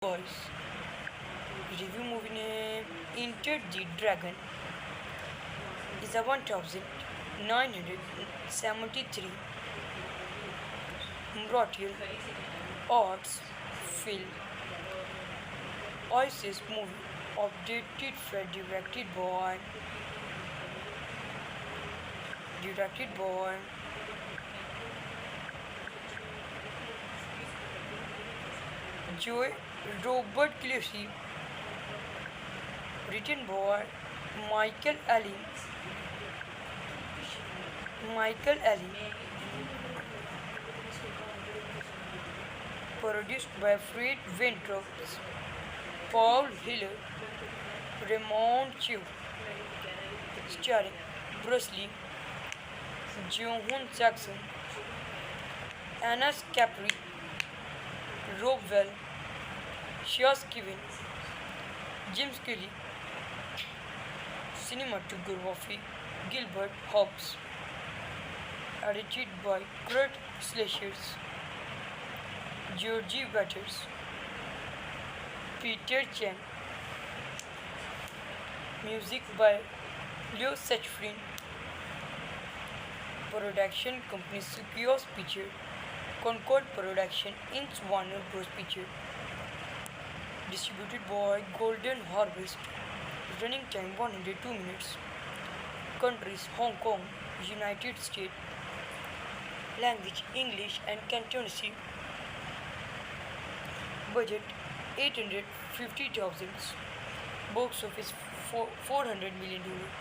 Boys, review movie name Enter the Dragon is a 1973 martial arts film Oasis movie updated for directed by Joe Robert Cleary, written by Michael Allen, Michael Allen, produced by Fred Weintraub, Paul Hiller, Raymond Chu, starring Bruce Lee, Joan Jackson, Anna Capri, Rob Well, Shias Kevin, James Kelly, cinematography Gilbert Hobbs, edited by Kurt Slashers, Georgie Waters, Peter Chan, music by Leo Sachfrin, production company Sukios Picture, Concord Production, Inc. Warner Bros. Picture, distributed by Golden Harvest, running time 102 minutes, countries Hong Kong, United States, language English and Cantonese, budget 850,000, box office 400 million dollars.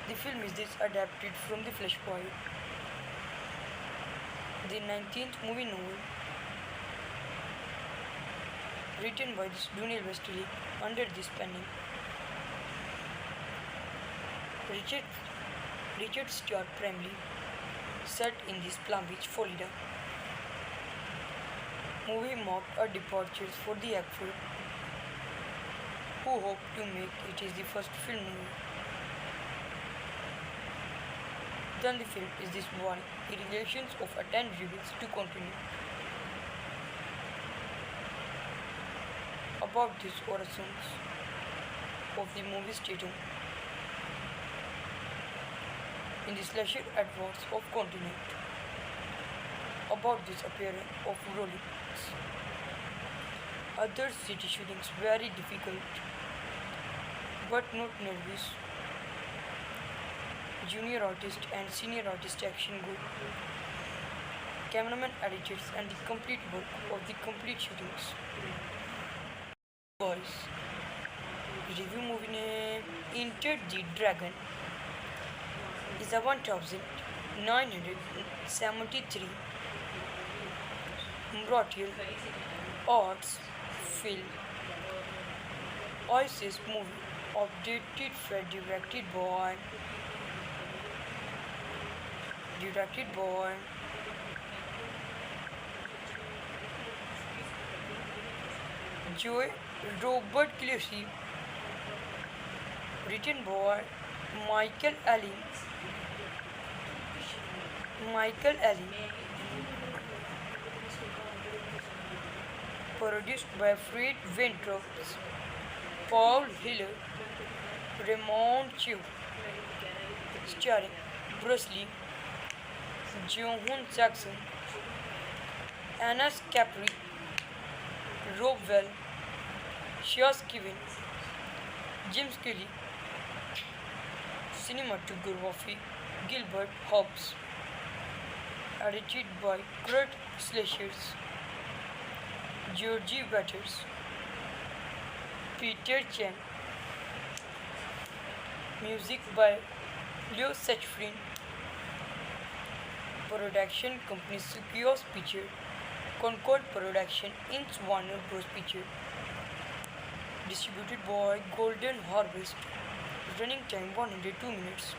The film is this adapted from the Flashpoint, the 19th movie novel, written by Daniel Wesley under this pen name. Richard, Richard Stuart primarily set in this Palm Beach, Florida. Movie marked a departure for the actor, who hoped to make it his first film movie. Then the film is this one, the relations of a 10 rebels to continue. About these origins of the movie statum in the slasher adverts of continent. About this appearance of Rolex. Other city shootings very difficult, but not nervous. Junior artist and senior artist action good. Cameraman editors and the complete work of the complete shootings. Boys, review movie name Enter the Dragon is a 1973 martial arts film Oasis movie updated for directed by Joe Robert Cleary, written by Michael Allen, produced by Fred Weintraub, Paul Hiller, Raymond Chu, starring Bruce Lee, Joan Jackson, Anna Capri, Rob Well, Shias Kevin, James Kelly, cinematography Gilbert Hobbs, edited by Kurt Slashers, Georgie Waters, Peter Chan, music by Leo Sachfrin, production company Sukios Picture, Concord Production, Inc. Warner Bros. Picture, distributed by Golden Harvest, running time 102 minutes,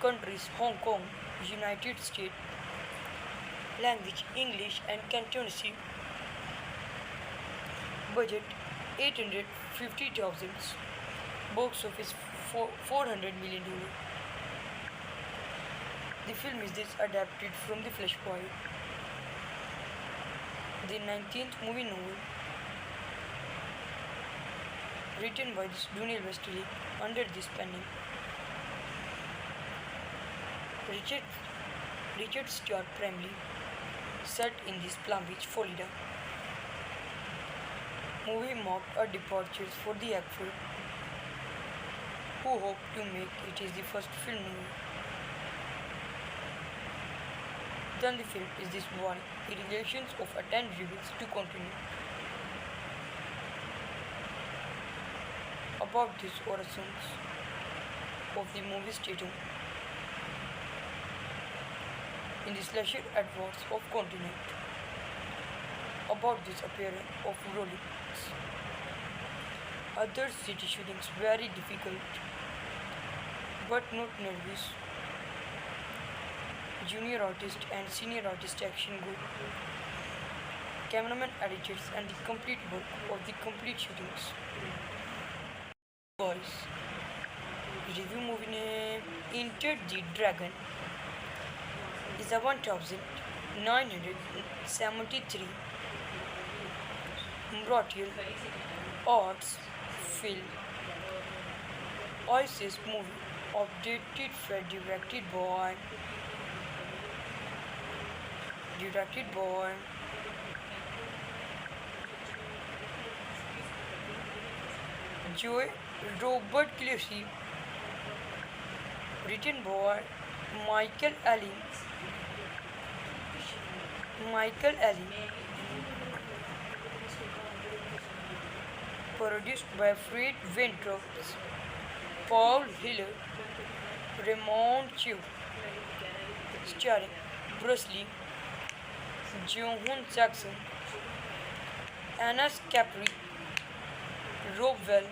countries Hong Kong, United States, language English and Cantonese, budget 850,000, box office 400 million dollars. The film is this adapted from the Flashpoint, The 19th movie novel, written by Daniel Wesley under this pen name, Richard, Richard Stuart Bramley, set in this Palm Beach, Florida. Movie marked a departure for the actor, who hoped to make it his first film movie. Then the film is this warning, the relations of attend reveals to continue. About these origins of the movie stating in the slasher adverts of continent. About this appearance of rollings. Other city shootings very difficult but not nervous. Junior artist and senior artist action good. Cameraman editors and the complete work of the complete shootings. Boys. Review movie name Enter the Dragon is a 1973 Martial arts film Oasis movie updated for directed by Joe Robert Clancy, written by Michael Allen. Produced by Fred Weintraub, Paul Hiller, Raymond Chu, starring Bruce Lee, Joan Jackson, Anna Capri, Rob Well,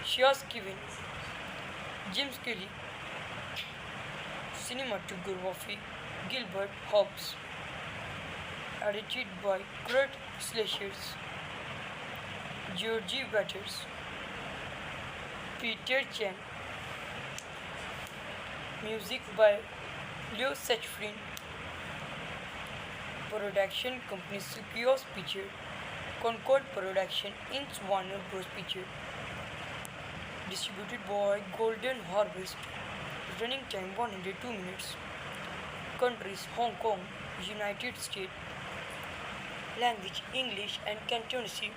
Shaz Kevin, James Kelly, cinematography Gilbert Hobbs, edited by Kurt Slashers, Georgie Waters, Peter Chan, music by Leo Sachfrin, production company Sukios Picture, Concord Production in Warner Bros. Picture, distributed by Golden Harvest, running time 102 minutes, countries Hong Kong, United States, language English and Cantonese,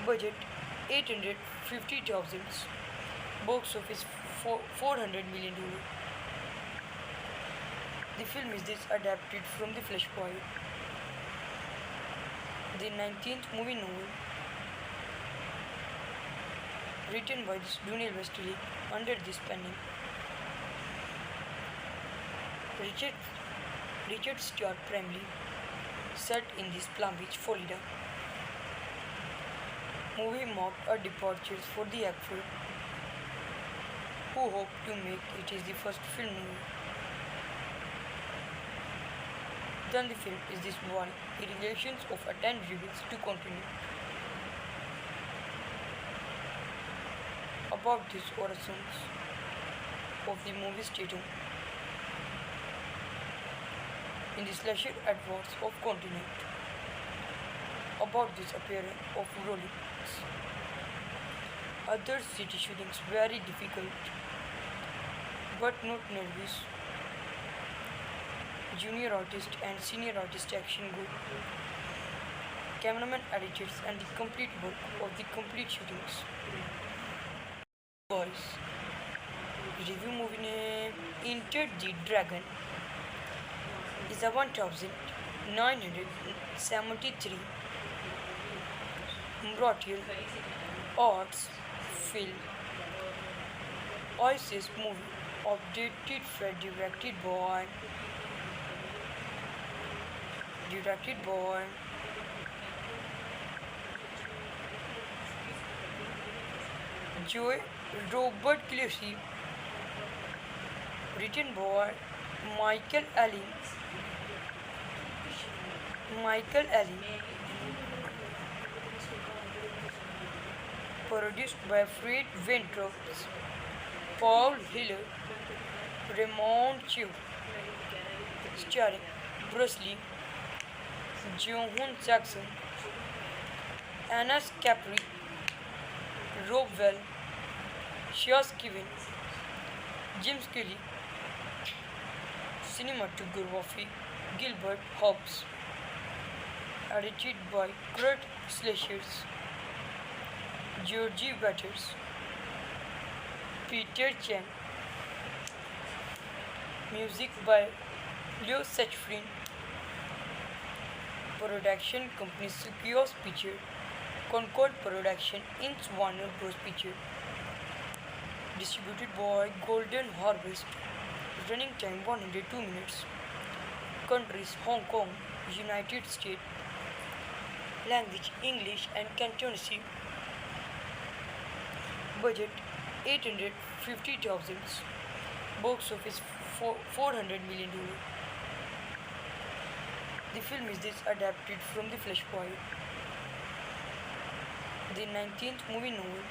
budget 850,000, box office $400 million. The film is adapted from The Flashpoint, the 19th movie novel, written by Daniel Wesley under this pen name. Richard Stuart Bramley, set in this Palm Beach, Florida. Movie marked a departure for the actor, who hoped to make it his first film movie. Then the film is this warning, the relations of attend reveals to continue. About these origins of the movie stating in the slasher adverts of continent. About this appearance of rollings. Other city shootings very difficult but not nervous. Junior artist and senior artist action good. Cameraman editors and the complete work of the complete shootings. Boys. Review movie name Enter the Dragon is a 1973 Martial arts film Oasis movie updated for directed by Joe Robert Clancy, written by Michael Allen, produced by Fred Weintraub, Paul Hiller, Raymond Chu, starring Bruce Lee, Jeong-hoon Jackson, Anna Capri, Rob Well, Shias Kevin, James Kelly, cinematography Gilbert Hobbs, edited by Kurt Schleichers, Georgie Waters, Peter Chen, music by Leo Sachfrin, production company Sukios Picture, Concord Production Inc. Warner Bros. Picture, distributed by Golden Harvest, running time 102 minutes, countries Hong Kong, United States, language English and Cantonese, budget 850,000, box office 400 million dollars. The film is this adapted from the Flashpoint, the 19th movie novel,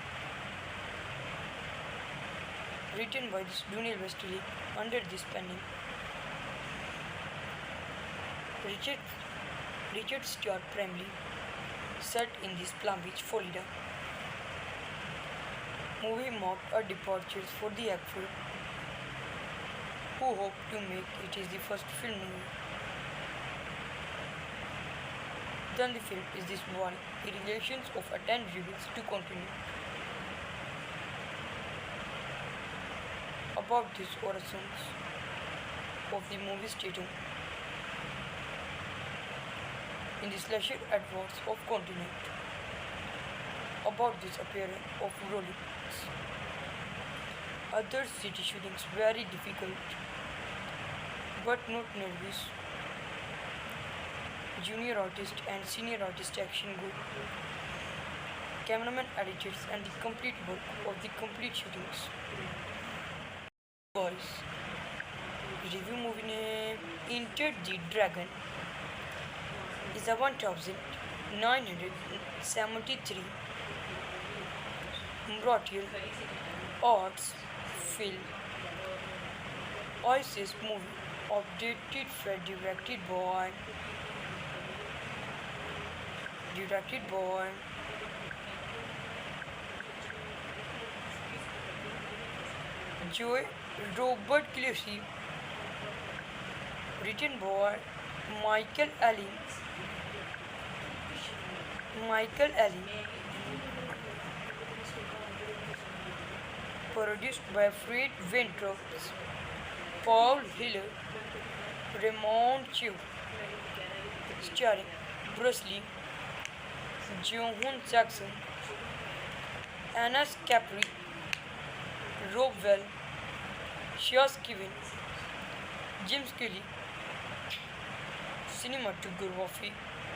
written by Daniel Wesley under this pen name. Richard Stuart primarily set in this Palm Beach, Florida. Movie marked a departure for the actor, who hoped to make it is the first film movie. Then the film is this one, the relations of a 10 rebels to continue. About these origins of the movie stating in the slasher adverts of continent. About this appearance of Rolex. Other city shootings very difficult, but not nervous. Junior artist and senior artist action good. Cameraman editors and the complete work of the complete shootings. Boys. Review movie name Enter the Dragon is a 1973 martial arts film. Oasis movie updated for directed by Joe Robert Clancy, written by Michael Allen, produced by Fred Weintraub, Paul Hiller, Raymond Chu, starring Bruce Lee, Jeong-hoon Jackson, Anna Capri, Rob Well, Shias Kevin, James Kelly, cinematography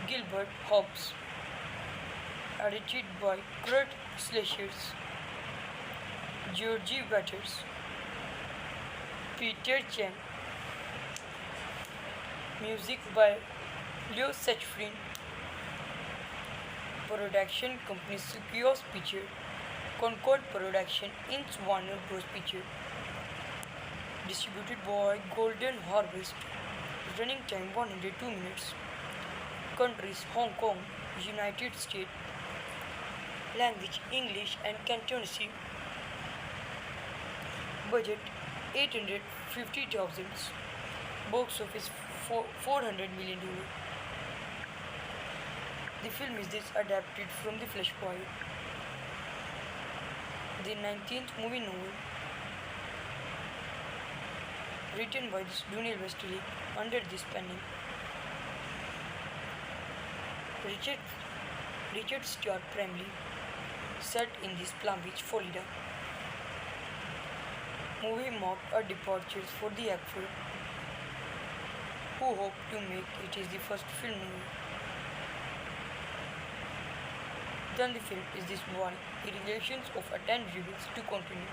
Gilbert Hobbs, edited by Kurt Schleichers, Georgie Waters, Peter Chen, music by Leo Sachfrin, production company Sukios Picture, Concord Production Inc. Warner Bros. Picture, distributed by Golden Harvest, running time 102 minutes, countries Hong Kong, United States, language English and Cantonese, budget 850,000, box office 400 million dollars. The film is this adapted from the Flashpoint, the 19th movie novel, written by Daniel Wesley under this pen name. Richard Stuart primarily set in this Palm Beach, Florida. Movie marked a departure for the actor, who hoped to make it is the first film movie. Then the film is this one, the relations of a 10 rebels to continue.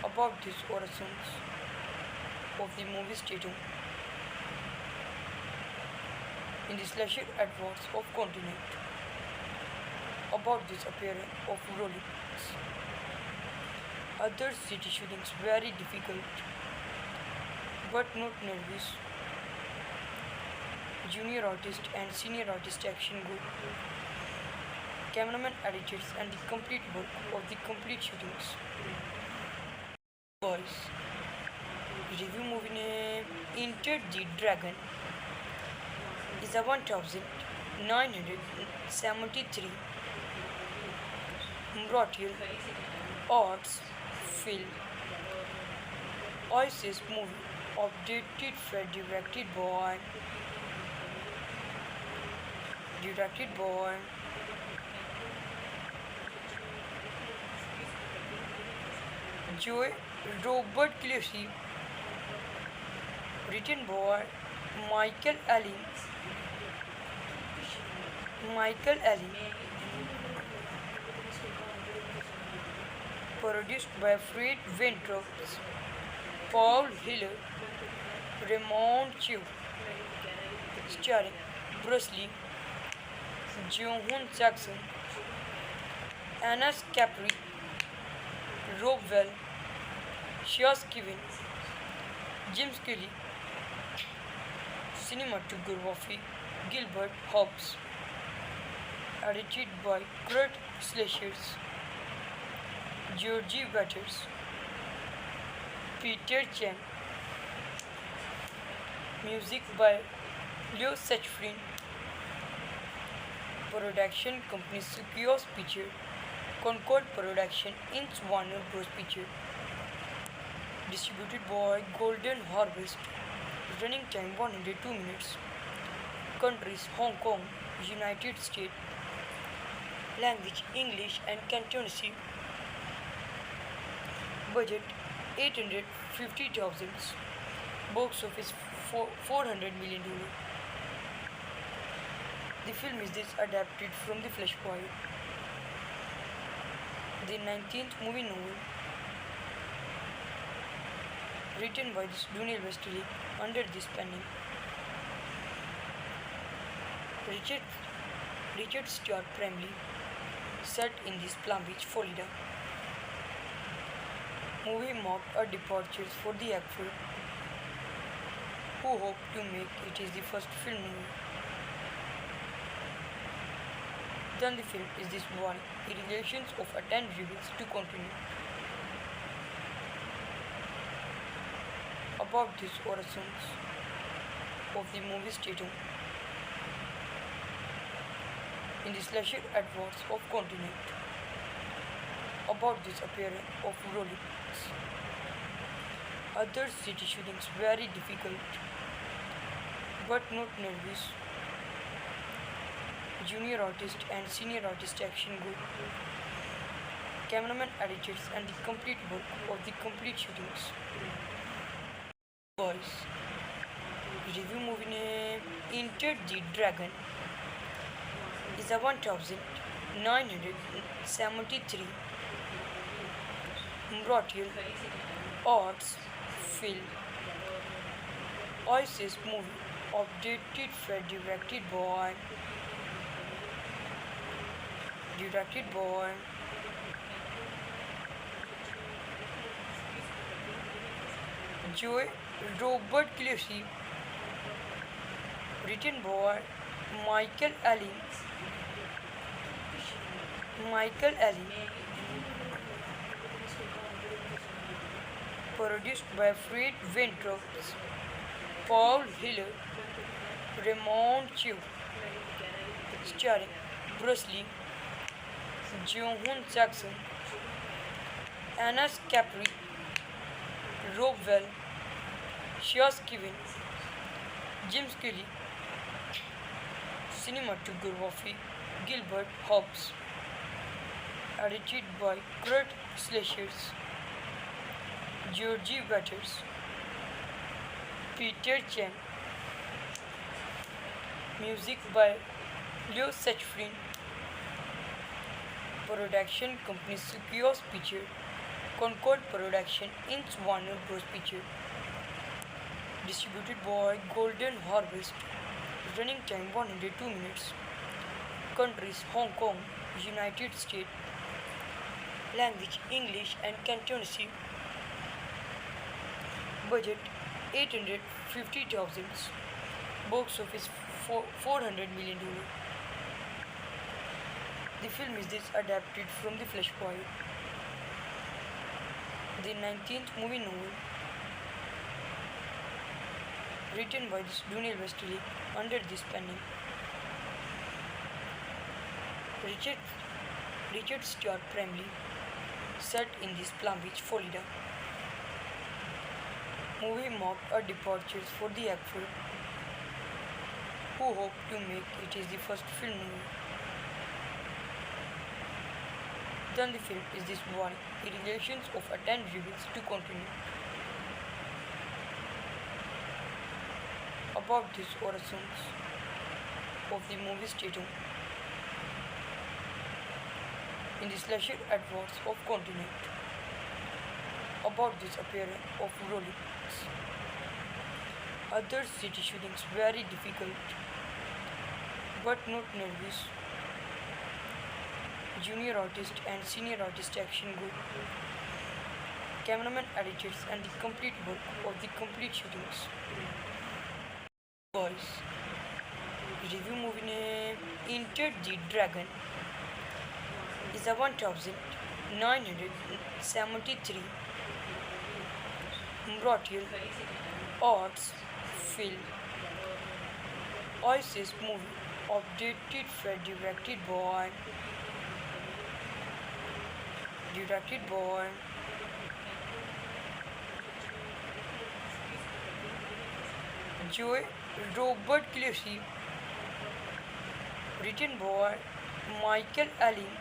About these origins of the movie stating in the slasher adverts of continent. About this appearance of Rolex. Other city shootings very difficult, but not nervous. junior artist and senior artist action group, cameraman editors and the complete work of the complete shootings. Boys, review movie name Enter the Dragon is a 1973 martial arts film Oasis movie updated for directed by Joe Robert Clancy, written by Michael Allen. Michael Allen, produced by Fred Ventrops, Paul Hiller, Raymond Chu, starring Bruce Lee, Joan Jackson, Anna Capri, Rob Well, Shias Kevin, James Kelly, cinematography Gilbert Hobbs, edited by Kurt Slashers, Georgie Waters, Peter Chan, music by Leo Sachfrin, production company Sukios Picture, Concord Production, Inc. Warner Bros. Picture, distributed by Golden Harvest, running time 102 minutes, countries Hong Kong, United States, language English and Cantonese, budget 850,000, box office $400 million. The film is adapted from the Flash Poet, the 19th movie novel, written by Daniel Wesley under this pen name. Richard Starr primarily set in this Palm Beach, Florida. Movie marked a departure for the actor, who hoped to make it his first film movie. Then the film is this one, the relations of attend reveals to continue. About these origins of the movie statum in the slasher adverts of continent. About this appearance of Rolex. Other city shootings very difficult, but not nervous. Junior artist and senior artist action group, cameraman editors and the complete work of the complete shootings. Boys, review movie name Enter the Dragon is a 1973 martial arts film Oasis movie updated for directed by Joe Robert Clancy, written by Michael Allen. Produced by Fred Ventrops, Paul Hiller, Raymond Chu, starring Bruce Lee, Joan Jackson, Anna Capri, Rob Well, Shias Kevin, James Kelly, cinematography Gilbert Hobbs, edited by Kurt Slashers, Georgie Waters, Peter Chan, music by Leo Sachfrin, production company Sukios Picture, Concord Production, Inc. Warner Bros. Picture, distributed by Golden Harvest, running time 102 minutes, countries Hong Kong, United States, language English and Cantonese, budget 850,000, box office for $400 million. The film is this adapted from the Flashpoint, the 19th movie novel written by Daniel Wesley under this pen name. Richard, Richard Stuart primarily set in this Palm Beach, Florida. Movie marked a departure for the actor who hoped to make it is the first film movie. Then the film is this warning the relations of attend rebels to continue. About these origins of the movie stating in the slasher adverts of continent. About this appearance of rollings. Other city shootings very difficult but not nervous. Junior artist and senior artist action good. Cameraman editors and the complete work of the complete shootings. Boys. Review movie name Enter the Dragon is a 1973 martial arts film. Oasis movie updated for directed by Joe Robert Clancy, written by Michael Allen,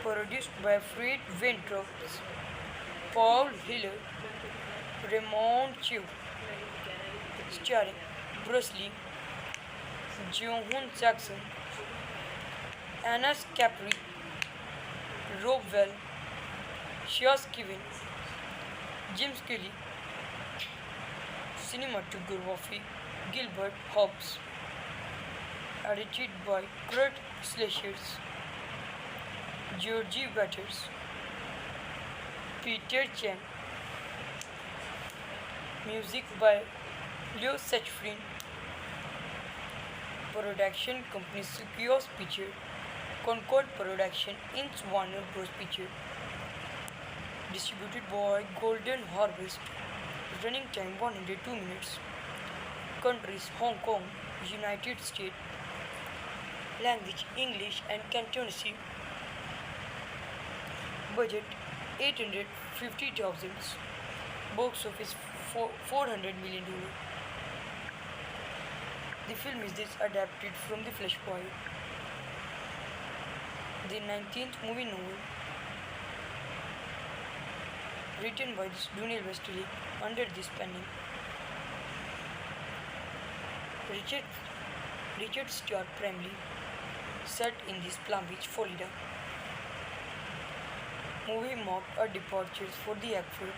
produced by Fred Weintraub, Paul Hiller, Raymond Chu, starring Bruce Lee, Joan Jackson, Anna Capri, Rob Well, Shaz Kevin, James Kelly, cinematography Gilbert Hobbs, edited by Kurt Schleicher, Georgie Waters, Peter Chan, music by Leo Sachfrin, production company Sequoia Picture, Concord Production in Warner Bros. Picture, distributed by Golden Harvest, running time 102 minutes, countries Hong Kong, United States, language English and Cantonese, budget 850,000, box office $400 million. The film is this adapted from the Flashpoint, the 19th movie novel written by Daniel Wesley under this pen name. Richard Stuart primarily set in this Palm Beach, Florida. Movie marked a departure for the actor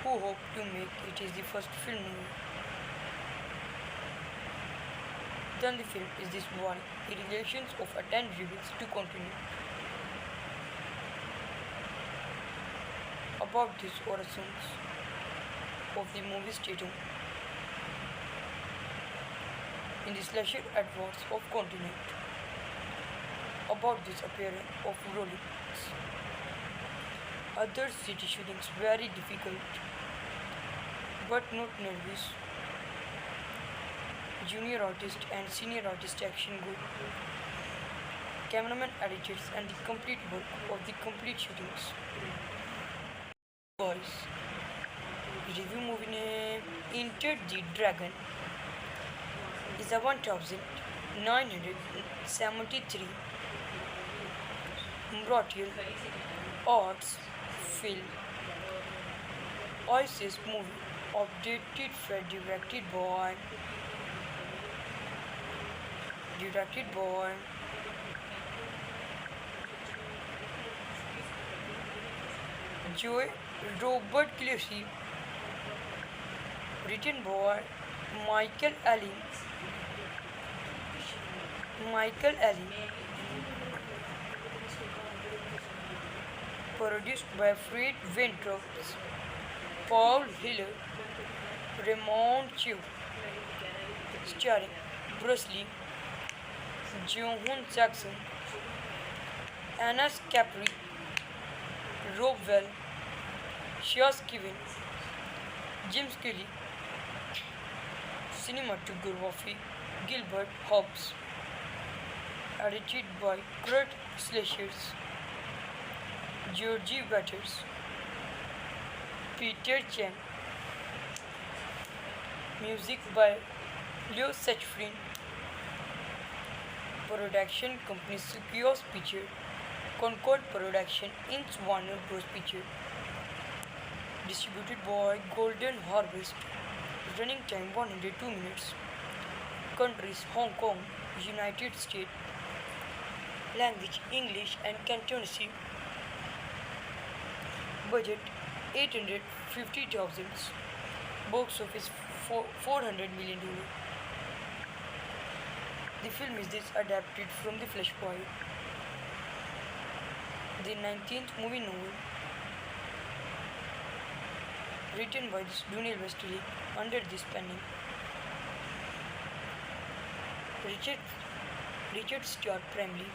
who hoped to make it is the first film movie. Then the film is this warning the relations of attend rebels to continue. About these origins of the movie stating in the slasher adverts of continent. About this appearance of rollings. Other city shootings very difficult but not nervous. Junior artist and senior artist action good. Cameraman editors and the complete work of the complete shootings. Boys. Review movie name Enter the Dragon is a 1973 martial arts film. Oasis movie updated for directed by Joe Robert Clancy, written by Michael Allen, produced by Fred Weintraub, Paul Hiller, Raymond Chu, starring Bruce Lee, Jeong-hoon Jackson, Anna Capri, Rob Well, Shias Kevin, Jim Scully, cinematography Gilbert Hobbs, edited by Kurt Schleicher, Georgie Waters, Peter Chen, music by Leo Sachfrin, production company Sukios Picture, Concord Production Inc. Warner Bros. Picture, distributed by Golden Harvest, running time 102 minutes, countries Hong Kong, United States, language English and Cantonese, budget 850,000, box office $400 million. The film is this adapted from the Flashpoint, the 19th movie novel, written by Daniel Wesley under this penning. Richard Stuart primarily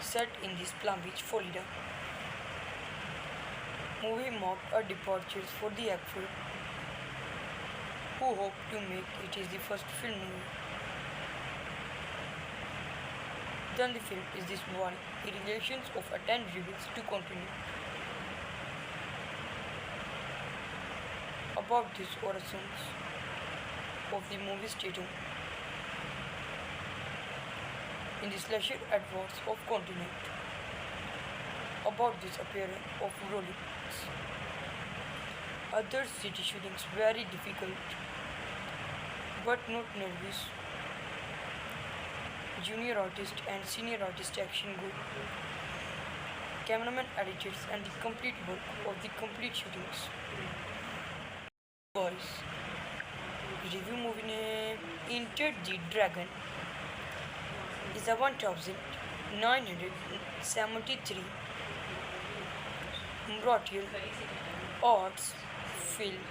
set in this Palm Beach, Florida. Movie marked a departure for the actor, who hoped to make it is the first film movie. Then the film is this one, the relations of attend reveals to continue. About these origins of the movie stating in the slasher adverts of continent. About this appearance of Rolex. Other city shootings very difficult, but not nervous. Junior artist and senior artist action good. Cameraman editors and the complete work of the complete shootings. Boys. Review movie name Enter the Dragon is a 1973 martial arts film.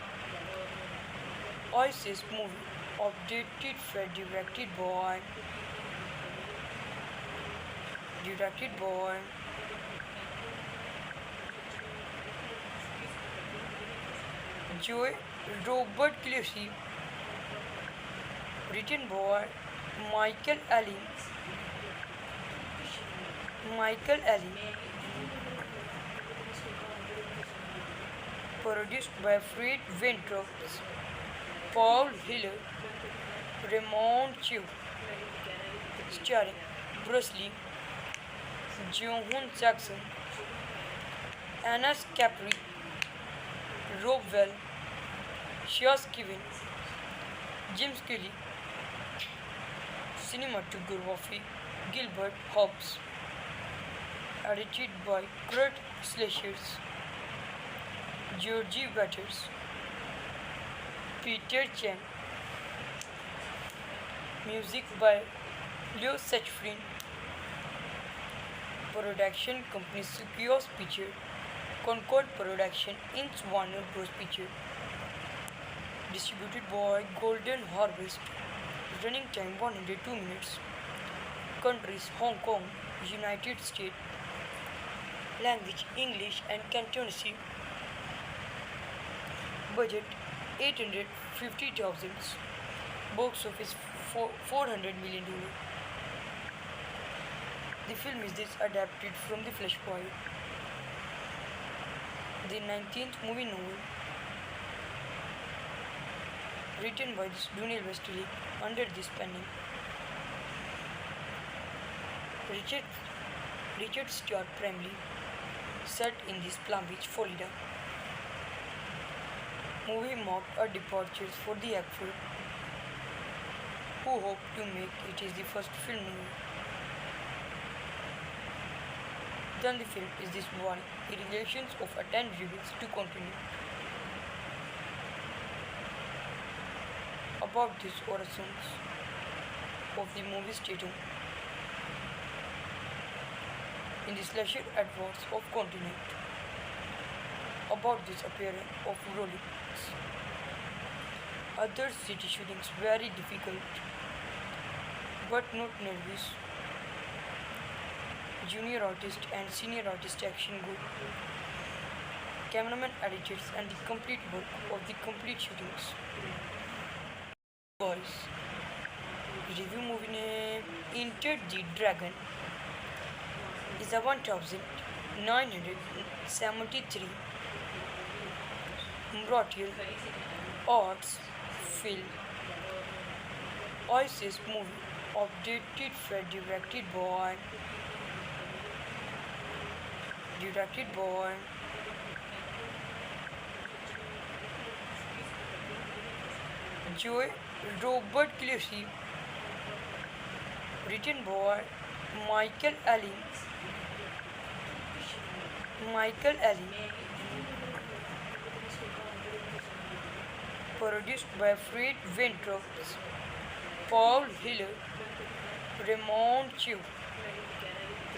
Oasis movie updated for directed by Joe Robert Clancy, written by Michael Allen, produced by Fred Weintraub, Paul Hiller, Raymond Chu, starring Bruce Lee, Jeong-hoon Jackson, Anna Capri, Rob Well, Shias Kevin, Jim Scully, cinematography Gilbert Hobbs, edited by Kurt Schleicher, Georgie Waters, Peter Chen, music by Leo Sachfrin, production company Sukios Picture, Concord Production Inc. Warner Bros. Picture, distributed by Golden Harvest, running time 102 minutes, countries Hong Kong, United States, language English and Cantonese, budget 850,000, box office $400 million. The film is this adapted from the Flashpoint, the 19th movie novel, written by Daniel Wesley under this penning. Richard Stuart primarily set in this Palm Beach, Florida. Movie marked a departure for the actor, who hoped to make it is the first film movie. Then the film is this one, the relations of attend reveals to continue. About these origins of the movie stating in the slasher adverts of continent. about this appearance of Rolex. Other city shootings very difficult, but not nervous. Junior artist and senior artist action good. Cameraman editors and the complete work of the complete shootings. Boys. Review movie name Enter the Dragon is a 1973 martial arts film. Oasis movie updated for directed by Joe Robert Cleary, written by Michael Allen. Michael Allen, produced by Fred Ventrops, Paul Hiller, Raymond Chu,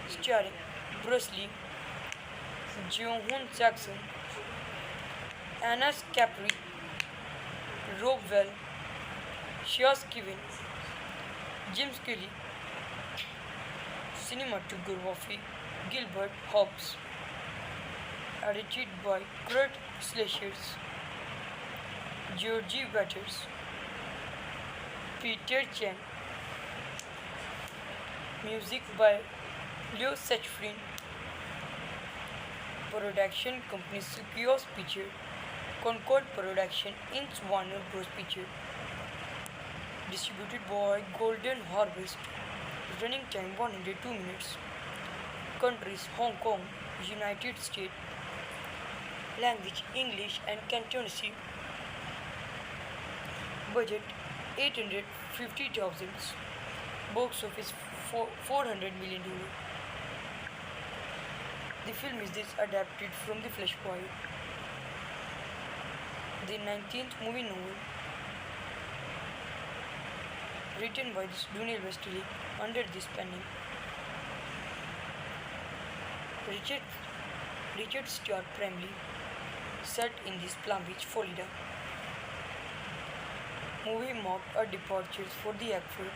starring Bruce Lee, Joan Jackson, Anna Capri, Rob Well, Shaz Kevin, James Kelly, cinematography Gilbert Hobbs, edited by Kurt Schleichers, Georgie Waters, Peter Chen, music by Leo Sachfrin, production company Sukios Picture, Concord Production Inc. Warner Bros. Picture, distributed by Golden Harvest, running time 102 minutes, countries Hong Kong, United States, language English and Cantonese, budget 850,000, box office $400 million. The film is adapted from the Flashpoint, the 19th movie novel, written by Daniel Wesley under this pen name. Richard Starr primarily set in this Palm Beach, Florida. Movie marked a departure for the actor,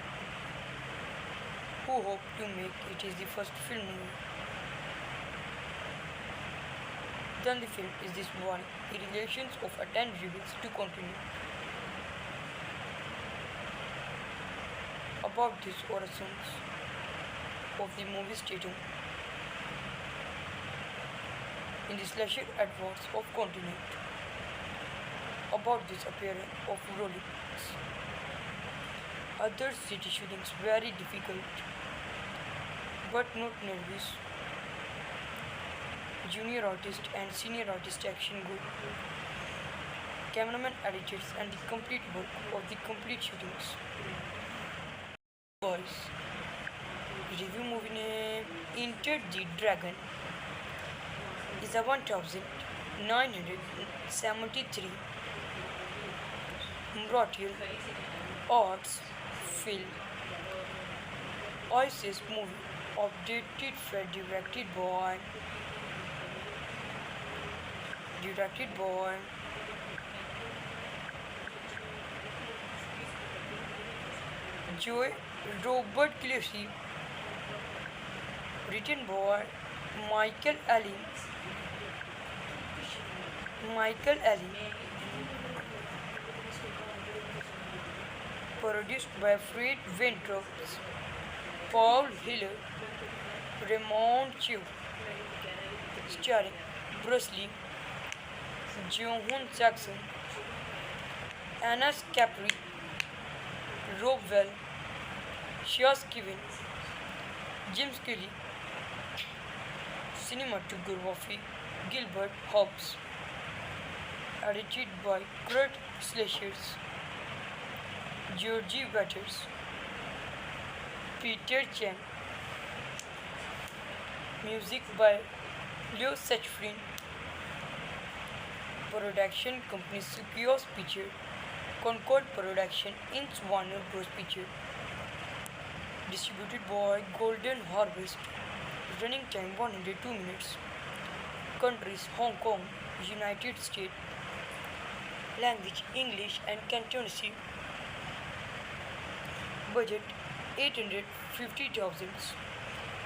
who hoped to make it his first film movie. Then the film is this one, the relations of attend rebels to continue. About these origins of the movie statum in the slasher adverts of continent. About this appearance of Rolex. Other city shootings very difficult, but not nervous. Junior artist and senior artist action good. Cameraman editors and the complete work of the complete shootings. Boys. Review movie name Enter the Dragon is a 1973 martial arts film. Oasis movie updated for directed by Joe Robert Cleary, written by Michael Allen. Produced by Fred Ventrops, Paul Hiller, Raymond Chu, starring Bruce Lee, Joan Jackson, Anna Capri, Rob Well, Shaz Kevin, James Kelly, cinematography Gilbert Hobbs, edited by Kurt Schleichers, Georgie Waters, Peter Chen, music by Leo Sachfrin, production company Sukios Picture, Concord Production Inc. Warner Bros. Picture, distributed by Golden Harvest, running time 102 minutes, countries Hong Kong, United States. Language English and Cantonese. Budget 850,000.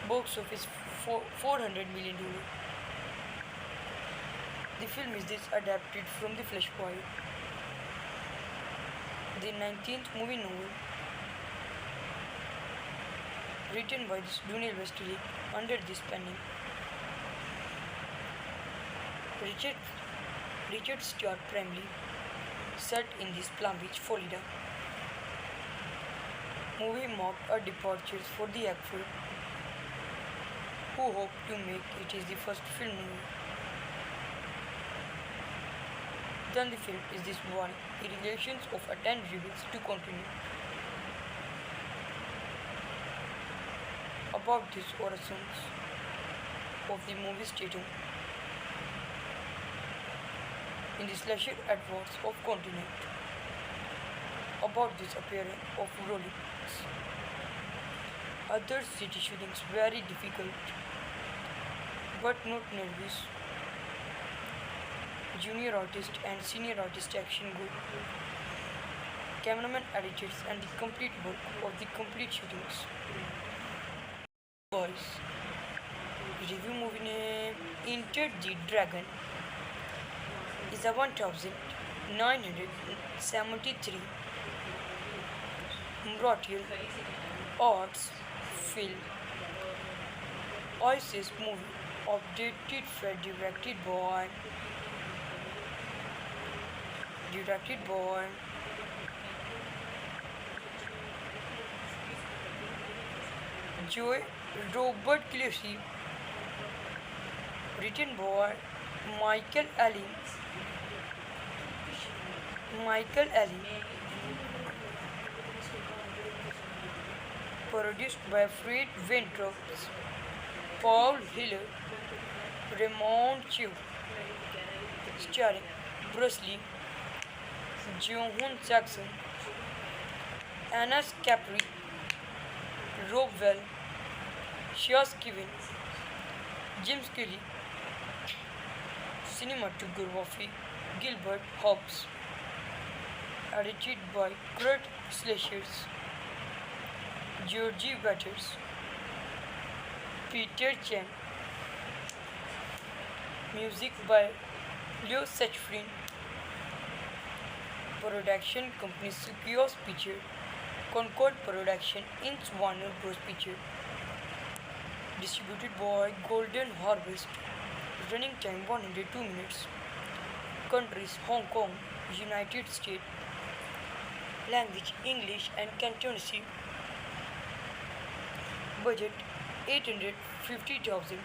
Box office 400 million dollars. The film is this adapted from the Flashpoint, the 19th movie novel, written by Daniel Westlake under this pen name. Richard Stuart primarily set in this Palm Beach, Florida. Movie marked a departure for the actor, who hoped to make it is the first film movie. Then the film is this warning the relations of attend rebels to continue. About these origins of the movie stating in the slasher adverts of continent. About this appearance of rollings. Other city shootings very difficult but not nervous. Junior artist and senior artist action group. Cameraman editors and the complete work of the complete shootings. Boys. Review movie name Enter the Dragon is a 1973 martial arts film. Oasis movie updated for directed by Joe Robert Clancy, written by Michael Allen, produced by Fred Weintraub, Paul Hiller, Raymond Chu, starring Bruce Lee, Joan Jackson, Anna Capri, Rob Well, Shaz Kevin, James Kelly, cinematography Gilbert Hobbs, edited by Kurt Slashers, Georgie Waters, Peter Chen, music by Leo Sachfrin, production company Sequoia Picture, Concord Production in Warner Bros. Picture, distributed by Golden Harvest, running time 102 minutes, countries Hong Kong, United States, language English and Cantonese, budget 850,000,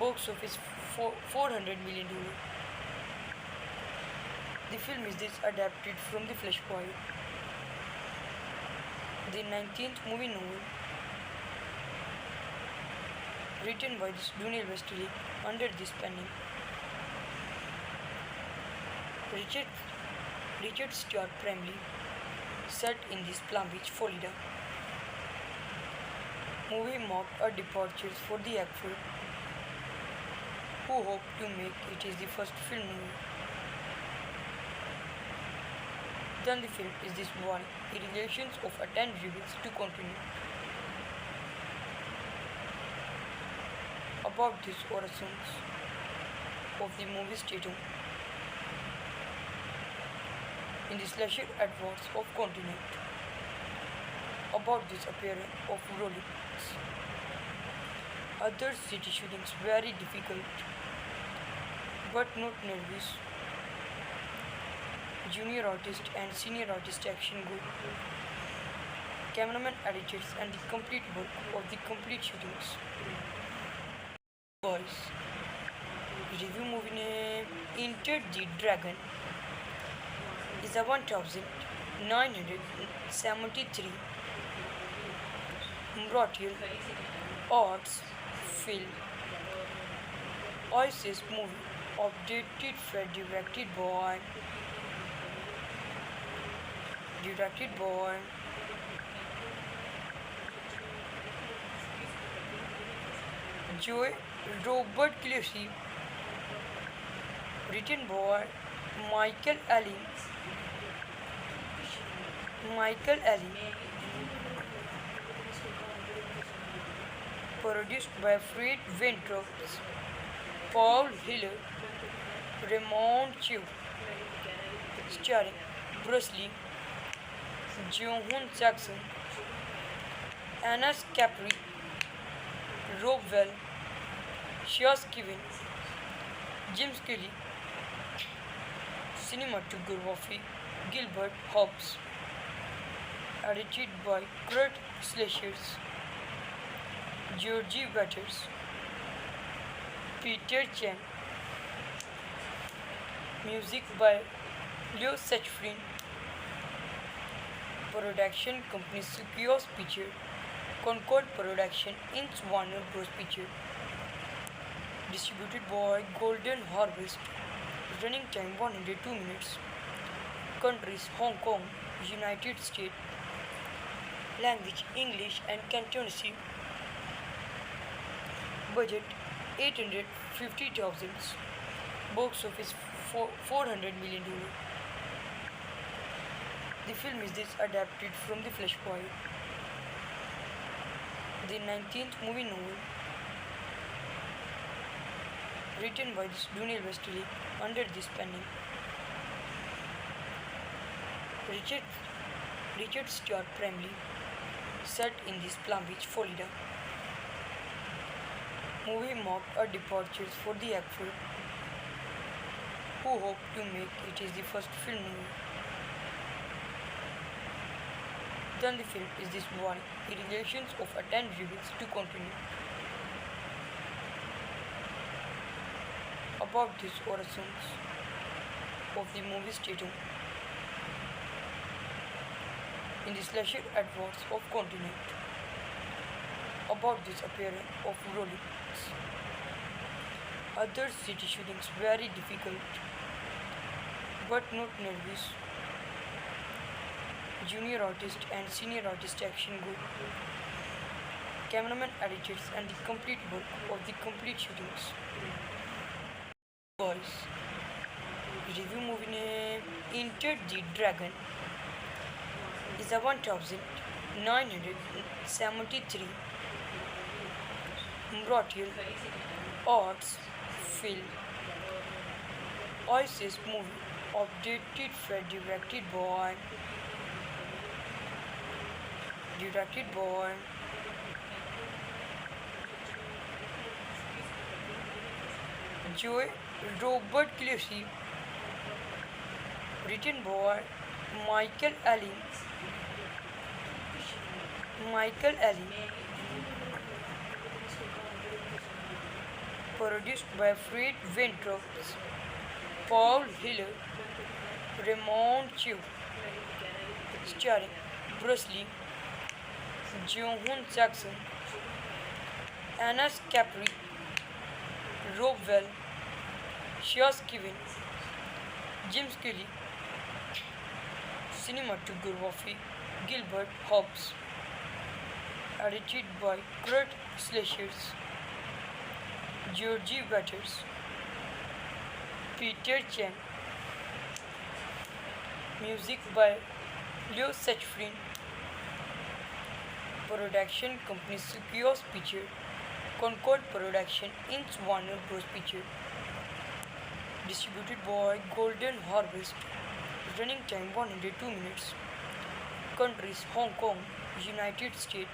box office 400 million dollars. The film is this adapted from the Flashpoint, the 19th movie novel, written by Daniel Westlake under this pen name. Richard Stuart primarily set in this Palm Beach, Florida. Movie marked a departure for the actor, who hoped to make it is the first film movie. Then the film is this warning the relations of attend rebels to continue. About these origins of the movie stating in the slasher adverts of continent. About this appearance of rollings. Other city shootings very difficult but not nervous. Junior artist and senior artist action group. Cameraman editors and the complete work of the complete shootings. Boys. Review movie name Enter the Dragon is a 1973 martial arts film. Oasis movie updated for directed by Joe Robert Clancy, Written by Michael Allen. Michael Allen. Produced by Fred Ventrox, Paul Hiller, Raymond Chu. Starring Bruce Lee, Jeong-hoon Jackson, Anna Capri, Rob Well, Shias Kevin, James Kelly. Cinematography Gilbert Hobbs. Edited by Kurt Schleichers, Georgie Waters, Peter Chan. Music by Leo Sachfrin. Production company Sukios Picture, Concord Production Inc. Warner Bros. Picture. Distributed by Golden Harvest. Running time 102 minutes. Countries Hong Kong, United States. Language English and Cantonese. Budget 850,000. Box office $400 million. The film is adapted from the Flashpoint, the 19th movie novel, written by Daniel Wesley under this penning. Richard Stuart primarily set in this Palm Beach, Florida. Movie marked a departure for the actor, who hoped to make it is the first film movie. Then the film is this one, the relations of attend reveals to continue. About these origins of the movie statum in the slasher adverts of continent. About this appearance of Rolex. Other city shootings very difficult, but not nervous. Junior artist and senior artist action good. Cameraman editors and the complete work of the complete shootings. Boys. Review movie name Enter the Dragon is a 1973 martial arts film. Oasis movie updated for directed by Joe Robert Clancy, written by Michael Allen. Produced by Fred Ventrox, Paul Hiller, Raymond Chu. Starring Bruce Lee, Jeong-hoon Jackson, Anna Capri, Rob Well, Shias Kevin, James Kelly. Cinematography Gilbert Hobbs. Edited by Kurt Schleichers, Georgie Waters, Peter Chan. Music by Leo Sachfrin. Production company Sukios Picture, Concord Production Inc. Warner Bros. Picture. Distributed by Golden Harvest. Running time 102 minutes. Countries Hong Kong, United States.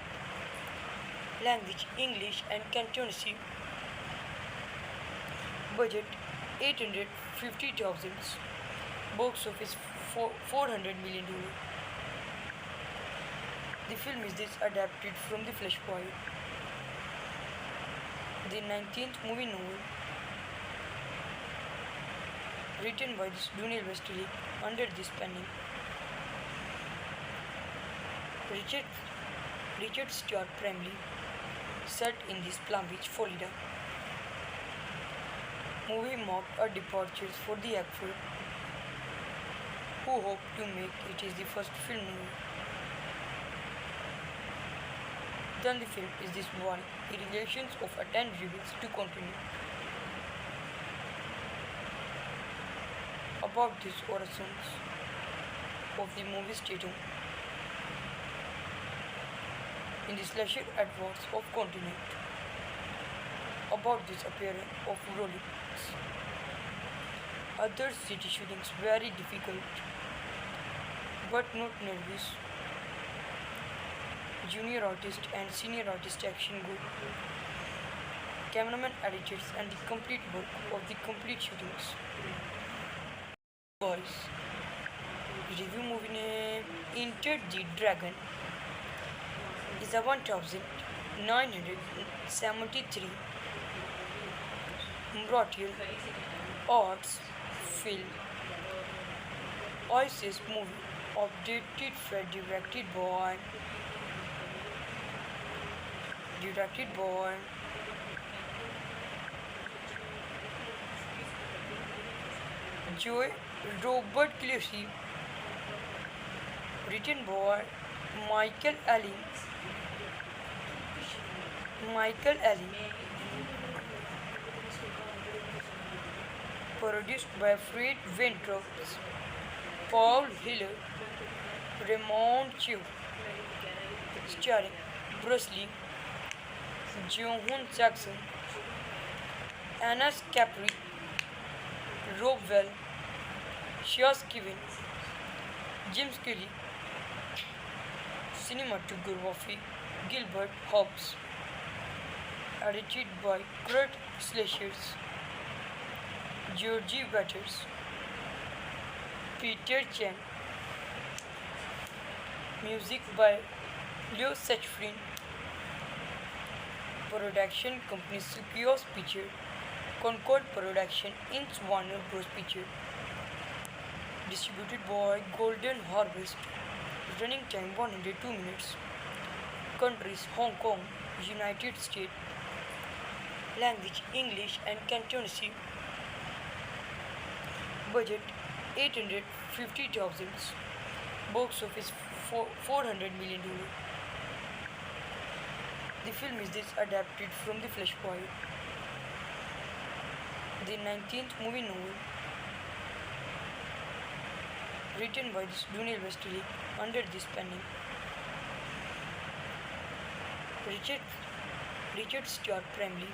Language English and Cantonese. Budget 850,000. Box office $400 million. The film is adapted from the Flashpoint, the 19th movie novel, written by Daniel Wesley under this penning. Richard Stuart primarily set in this Palm Beach, Florida. Movie marked a departure for the actor, who hoped to make it is the first film movie. Then the film is this one, the relations of attend reveals to continue. about these origins of the movie stating in the slasher adverts of continent about this appearance of rollings. Other city shootings very difficult but not nervous. Junior artist and senior artist action good. Cameraman editors and the complete work of the complete shootings. Boys. Review movie name Enter the Dragon is a 1973 martial arts film. Oasis movie updated for directed by Joe Robert Clancy, written by Michael Allen. Produced by Fred Ventrux, Paul Hiller, Raymond Chu, starring Bruce Lee, Joan Jackson, Anna Capri, Rob Well, Shaz Kevin, James Kelly, cinematography Gilbert Hobbs, edited by Kurt Slashers, Georgie Waters, Peter Chan, music by Leo Sachfrin, production company Sukios Picture, Concord Production, Inc. Warner Bros. Picture, distributed by Golden Harvest, running time 102 minutes, countries Hong Kong, United States, language English and Cantonese, budget 850,000, box office $400 million. The film is adapted from the Flashpoint, the 19th movie novel, written by Daniel Wesley under this pen name. Richard Starr primarily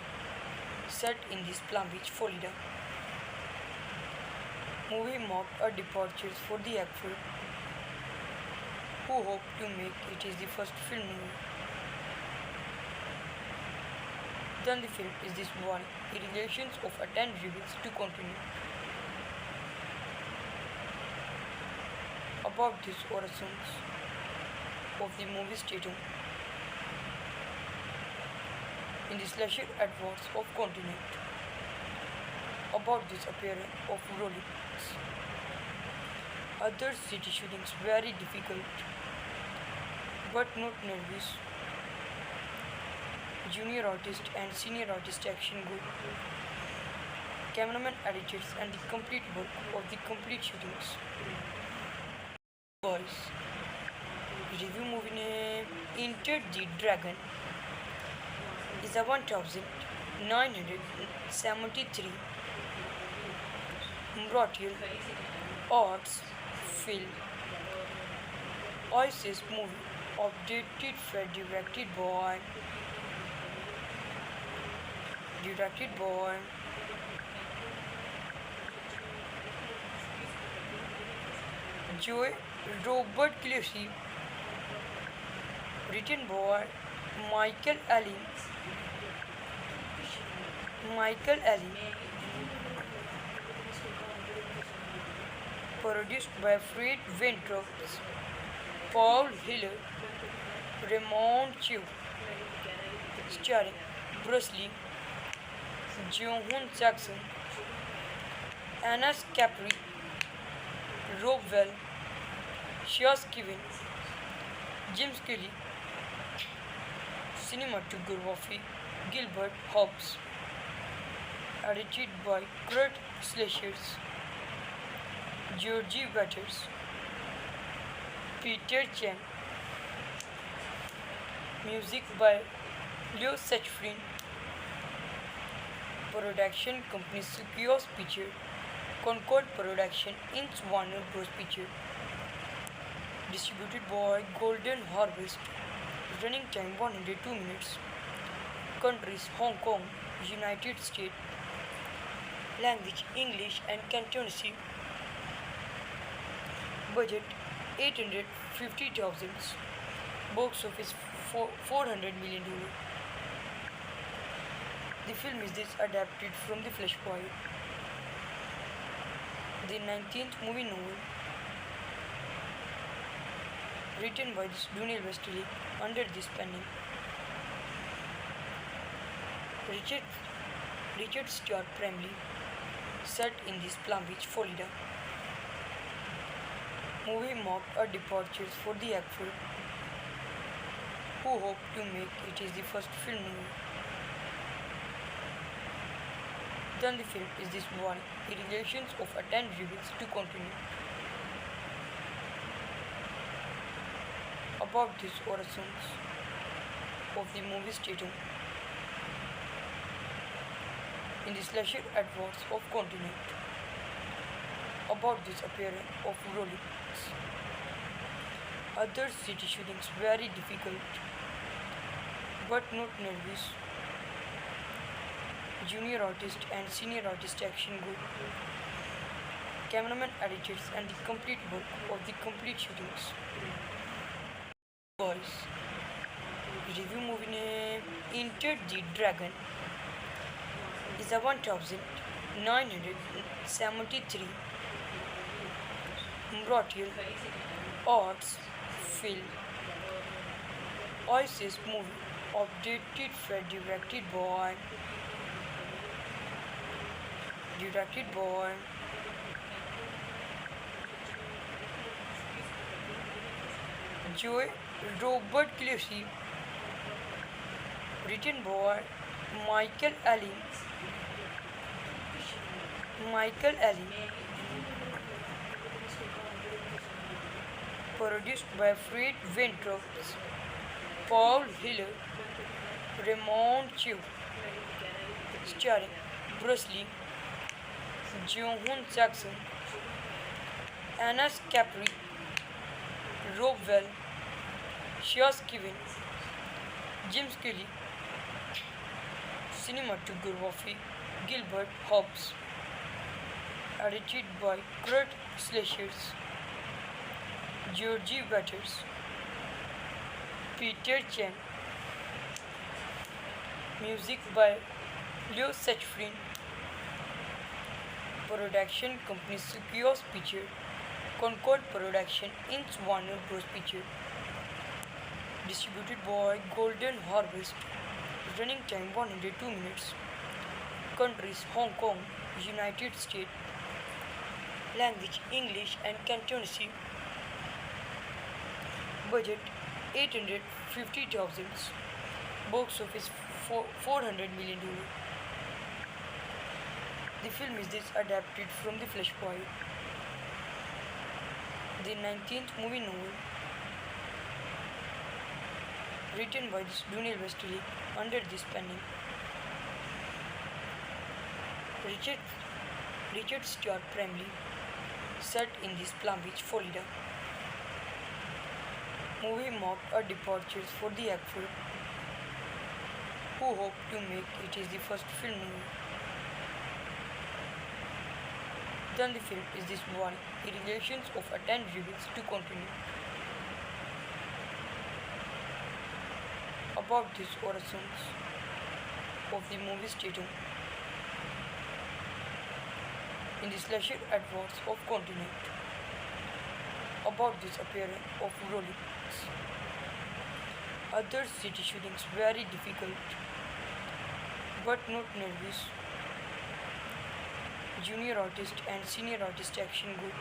set in this Palm Beach, Florida. Movie marked a departure for the actor, who hoped to make it his first film movie. Then the film is this one, the relations of attend reveals to continue. About these origins of the movie stating in the slasher adverts of continent about this appearance of rollings. Other city shootings very difficult but not nervous. Junior artist and senior artist action good. Cameraman editors and the complete work of the complete shootings. Boys. Review movie name Enter the Dragon is a 1973 martial arts film. Oasis movie updated for directed by Joe Robert Clancy, written by Michael Allen, produced by Fred Ventrux, Paul Hiller, Raymond Chu, starring Bruce Lee, Joan Jackson, Anna Capri, Rob Well, Shaz Kevin, James Kelly, cinematography Gilbert Hobbs, edited by Kurt Slashers, Georgie Waters, Peter Chan, music by Leo Sachfrin, production company Sukios Picture, Concord Production in Warner Bros. Picture. Distributed by Golden Harvest. Running time 102 minutes. Countries Hong Kong, United States. Language English and Cantonese. Budget 850,000. Box office $400 million. The film is adapted from the Flashpoint, the 19th movie novel, written by Daniel Wesley under this pen name. Richard Stuart primarily set in this Palm Beach, Florida. Movie marked a departure for the actor, who hoped to make it is the first film movie. Then the film is this one, the relations of attend reveals to continue. About these origins of the movie stating in the slasher adverts of continent. About this appearance of Rolex. Other city shootings very difficult, but not nervous. Junior artist and senior artist action good. Cameraman editors and the complete work of the complete shootings. Boys. Review movie name Enter the Dragon is a 1973 Martial arts film. Oasis movie updated for directed by Joe Robert Clancy, written by Michael Allen, produced by Fred Weintraub, Paul Hiller, Raymond Chu, starring Bruce Lee, Joan Jackson, Anna Capri, Rob Well, Shaz Kevin, James Kelly, cinematography Gilbert Hobbs, edited by Kurt Slashers, Georgie Waters, Peter Chen, music by Leo Sachfrin, production company Sequoia Picture, Concord Production in Warner Bros. Picture, distributed by Golden Harvest, running time 102 minutes, countries Hong Kong, United States, language English and Cantonese, budget 850,000, box office $400 million. The film is adapted from the Flashpoint, the 19th movie novel, written by Daniel Wesley under this pen name. Richard Stuart primarily set in this Palm Beach, Florida. Movie marked a departure for the actor, who hoped to make it is the first film movie. Then the film is this one, the relations of attend reveals to continue. About these origins of the movie stating in the slasher adverts of continent. About this appearance of Rolex. Other city shootings very difficult, but not nervous. Junior artist and senior artist action good.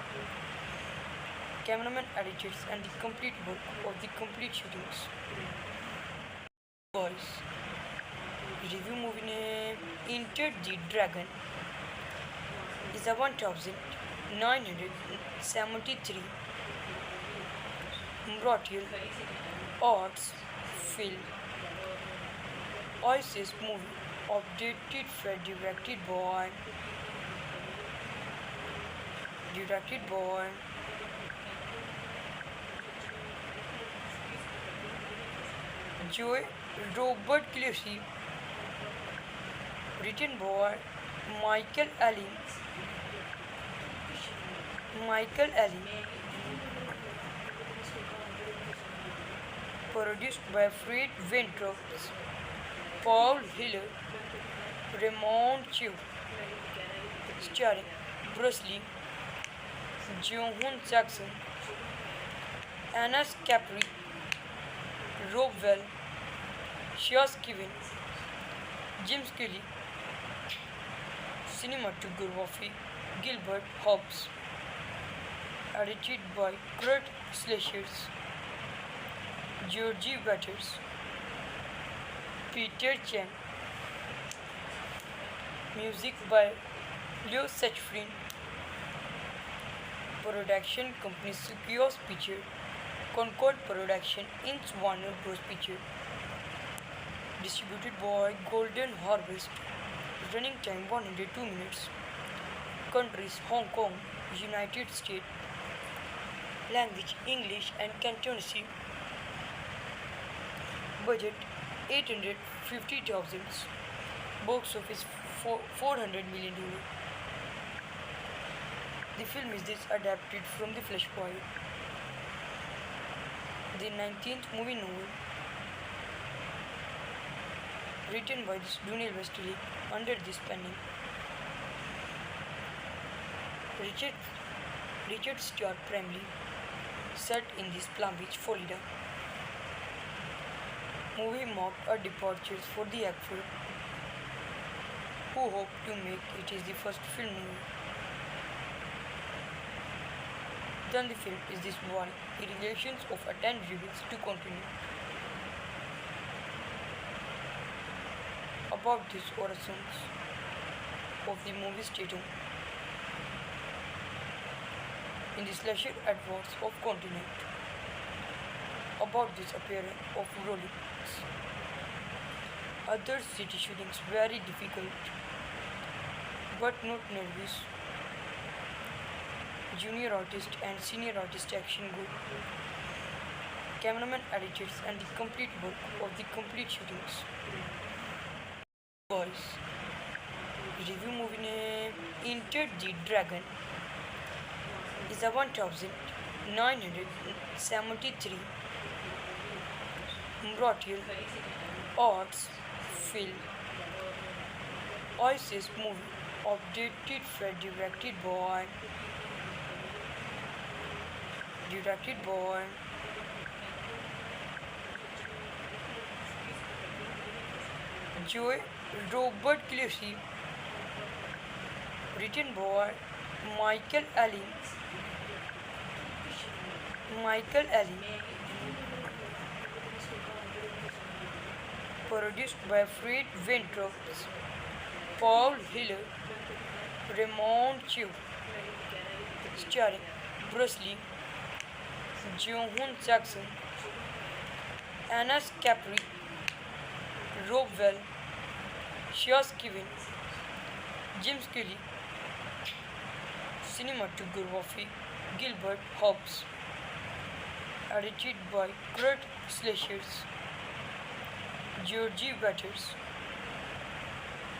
Cameraman editors and the complete work of the complete shootings. Boys. Review movie name Enter the Dragon is a 1973 Martial arts film. Oasis movie updated for directed by directed by Joe Robert Cleary, written by Michael Allen, Michael Allen, produced by Fred Weintraub, Paul Hiller, Raymond Chu, starring Bruce Lee, Joan Jackson, Anna Capri, Rob Well, Shias Kevin, James Kelly, cinematography Gilbert Hobbs, edited by Kurt Schleichers, Georgie Waters, Peter Chen, music by Leo Sachfrin, production company Sukios Picture, Concord Production in Warner Bros. Picture, distributed by Golden Harvest, running time 102 minutes, countries Hong Kong, United States, language English and Cantonese, budget 850,000, box office $400 million. The film is adapted from the Flashpoint, the 19th movie novel, written by Daniel Wesley under this penning. Richard Stuart primarily set in this Palm Beach, Florida. Movie marked a departure for the actor, who hoped to make it his first film movie. Then the film is this one, the relations of attend reveals to continue. About these origins of the movie statum in the slasher adverts of continent. About this appearance of Rolex. Other city shootings very difficult, but not nervous. Junior artist and senior artist action good. Cameraman editors and the complete work of the complete shootings. Boys. Review movie name Enter the Dragon is a 1973 martial arts film. Oasis movie updated for directed by Joe Robert Cleary, written by Michael Allen, produced by Fred Weintraub, Paul Hiller, Raymond Chu, starring Bruce Lee, Joan Jackson, Anna Capri, Rob Well, Shias Kevin, James Kelly, cinematography Gilbert Hobbs, edited by Kurt Schleichers, Georgie Waters,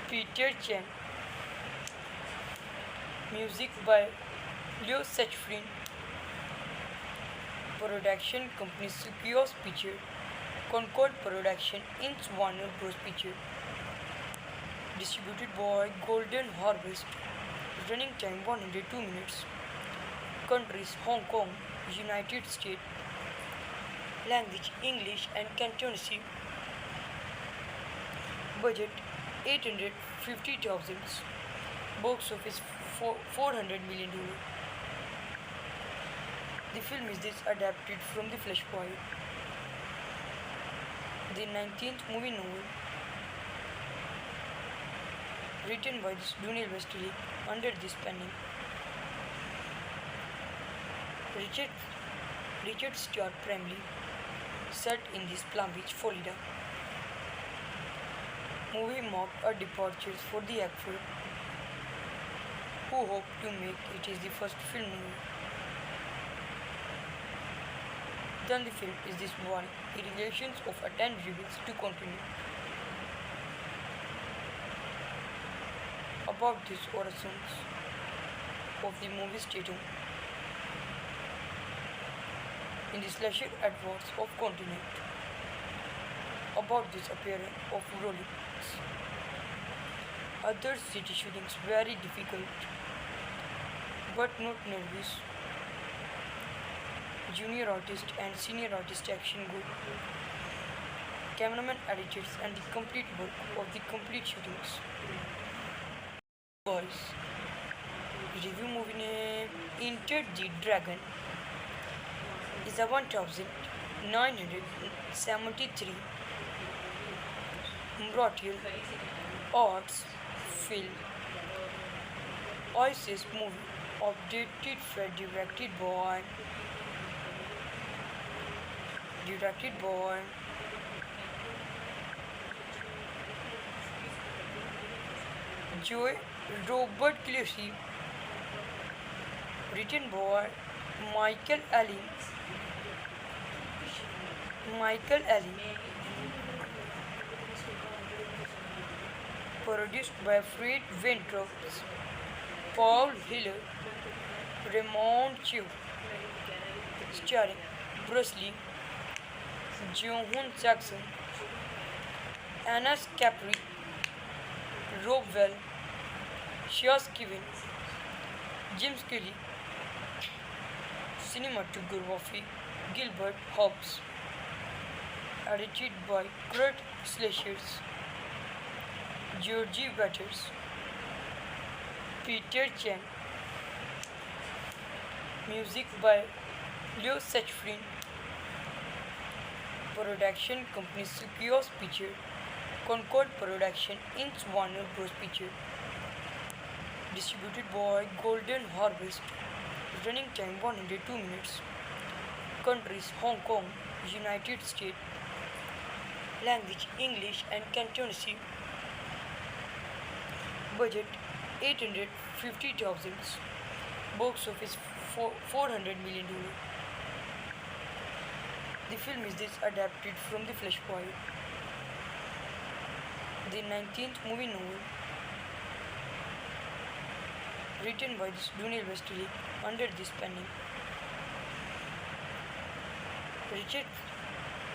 Peter Chen, music by Leo Sachfrin, production company Sukios Picture, Concord Production in Warner Bros. Picture, distributed by Golden Harvest, running time 102 minutes, countries Hong Kong, United States, language English and Cantonese, budget 850,000, box office $400 million. The film is adapted from the Flashpoint, the 19th movie novel, written by Daniel Wesley under this penning. Richard Stuart primarily set in this Palm Beach, Florida. Movie marked a departure for the actor, who hope to make it is the first film novel. Then the film is this one, the relations of Aten rebels to continue. About these origins of the movie stating in the slasher adverts of continent. About this appearance of Rolex. Other city shootings very difficult, but not nervous. Junior artist and senior artist action good. Cameraman editors and the complete work of the complete shootings. Boys. Review movie name Enter the Dragon is a 1973 martial arts film. Oasis movie updated for directed by Joe Robert Clancy, written by Michael Allen. Produced by Fred Ventrops, Paul Hiller, Raymond Chu, starring Bruce Lee, Joan Jackson, Anna Capri, Rob Well, Shaz Kevin, James Kelly, cinematography Gilbert Hobbs, edited by Kurt Slashers, Georgie Waters, Peter Chan, music by Leo Sachfrin, production company Sukios Picture, Concord Production, Inc. Warner Bros. Picture, distributed by Golden Harvest, running time 102 minutes, countries Hong Kong, United States, language English and Cantonese, budget 850,000, box office $400 million. The film is this adapted from the Flashpoint, the 19th movie novel, written by Daniel Wesley under this pen name.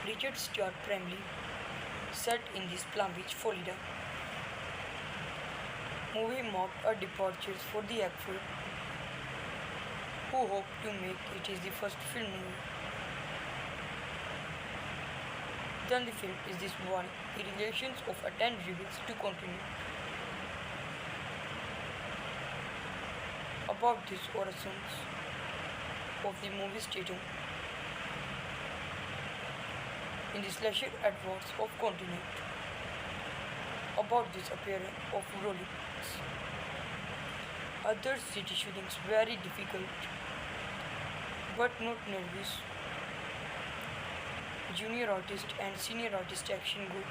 Richard Starr primarily set in this Palm Beach, Florida. Movie marked a departure for the actor, who hoped to make it is the first film novel. Then the film is this one, the relations of Aten rebels to continue. About these origins of the movie stating in the slasher adverts of continent. About this appearance of Rolex. Other city shootings very difficult, but not nervous. Junior artist and senior artist action good.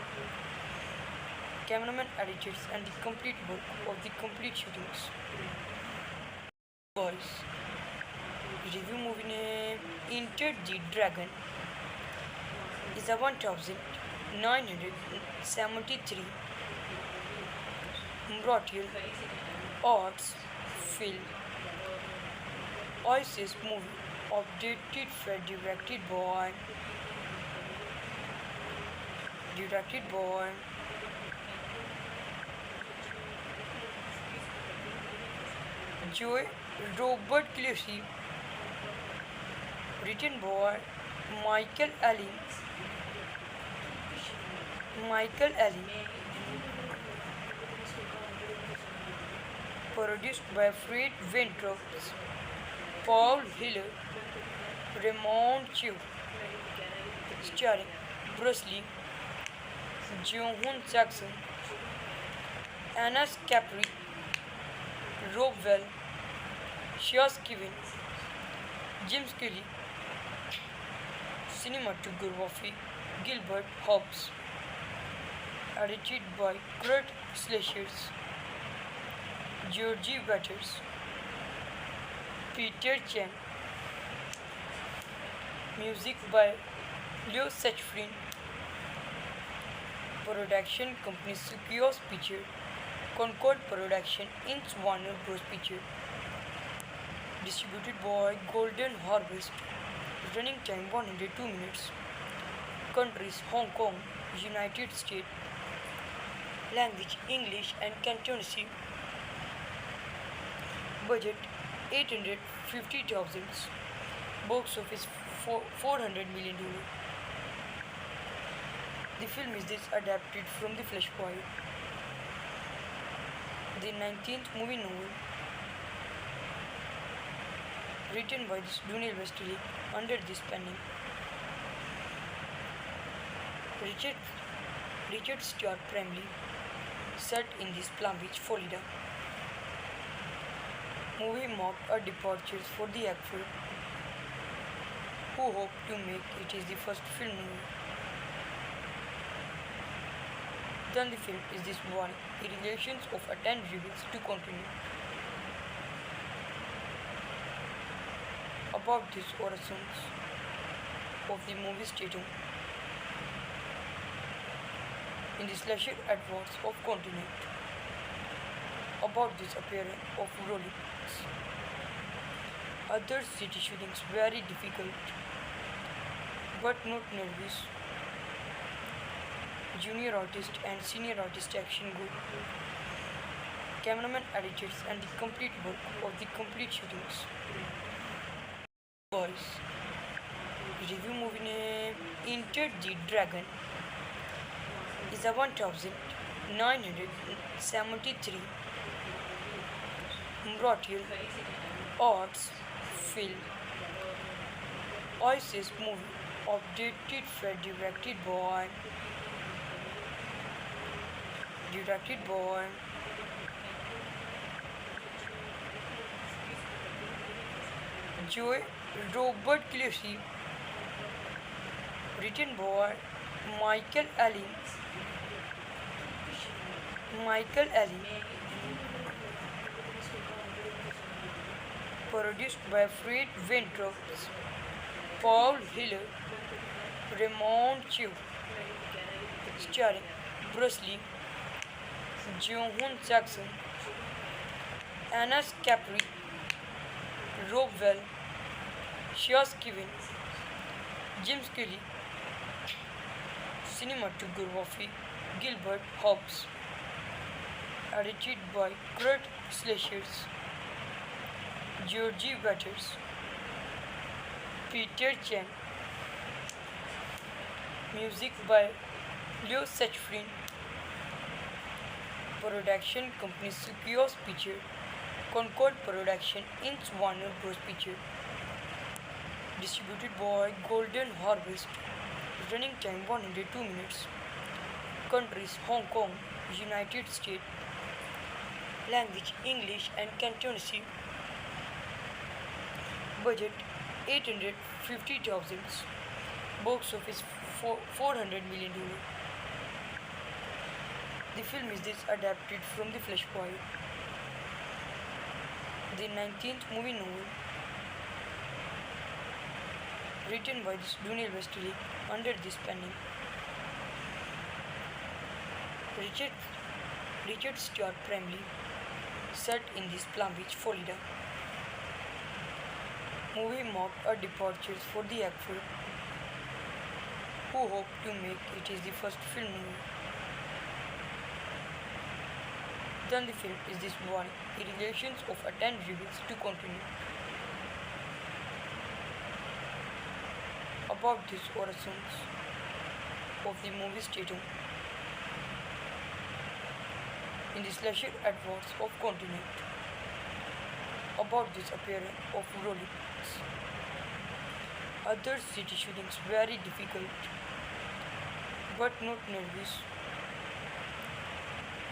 Cameraman editors and the complete work of the complete shootings. Boys. Review movie name Enter the Dragon is a 1973 martial arts film. Oasis movie updated for directed by Joe Robert Clancy, written by Michael Allen, produced by Fred Ventrops, Paul Hiller, Raymond Chu, starring Bruce Lee, Joan Jackson, Anna Capri, Rob Well, Shaz Kevin, James Kelly, cinematography Gilbert Hobbs, edited by Kurt Slashers, Georgie Waters, Peter Chan. Music by Leo Sachfrin. Production company Sukios Picture. Concord Production Inc. Warner Bros. Picture. Distributed by Golden Harvest. Running time 102 minutes. Countries Hong Kong, United States. Language English and Cantonese. Budget 850,000. Box office $400 million. The film is adapted from the Flashpoint, the 19th movie novel, written by Daniel Wesley under this pen name. Richard Stewart primarily set in this Palm Beach, Florida. Movie marked a departure for the actor, who hoped to make it his first film movie. Then the film is this warning, the relations of attend reveals to continue. About these origins of the movie stating in the slasher adverts of continent. About this appearance of rollings. Other city shootings very difficult, but not nervous. Junior artist and senior artist action good. Cameraman editors and the complete work of the complete shootings. Boys. Review movie name Enter the Dragon is a 1973 martial arts film. Oasis movie updated for directed by Joe Robert Clancy, written by Michael Allen, produced by Fred Weintraub, Paul Hiller, Raymond Chu, starring Bruce Lee, Joan Jackson, Anna Capri, Rob Well, Shaz Kevin, James Kelly, cinematography Gilbert Hobbs, edited by Kurt Slashers, Georgie Waters, Peter Chan, music by Leo Sachfrin, production company Sukios Picture, Concord Production Inc. Warner Bros. Picture. Distributed by Golden Harvest. Running time 102 minutes. Countries Hong Kong, United States. Language English and Cantonese. Budget 850,000. Box office $400 million. The film is adapted from the Flashpoint, the 19th movie novel, written by Daniel Wesley under this pen name. Richard Stewart primarily set in this Palm Beach, Florida. Movie marked a departure for the actor, who hoped to make it his first film movie. Then the film is this warning, the relations of attend reveals to continue. About these origins of the movie stating in the slasher adverts of continent. About this appearance of rollings. Other city shootings very difficult, but not nervous.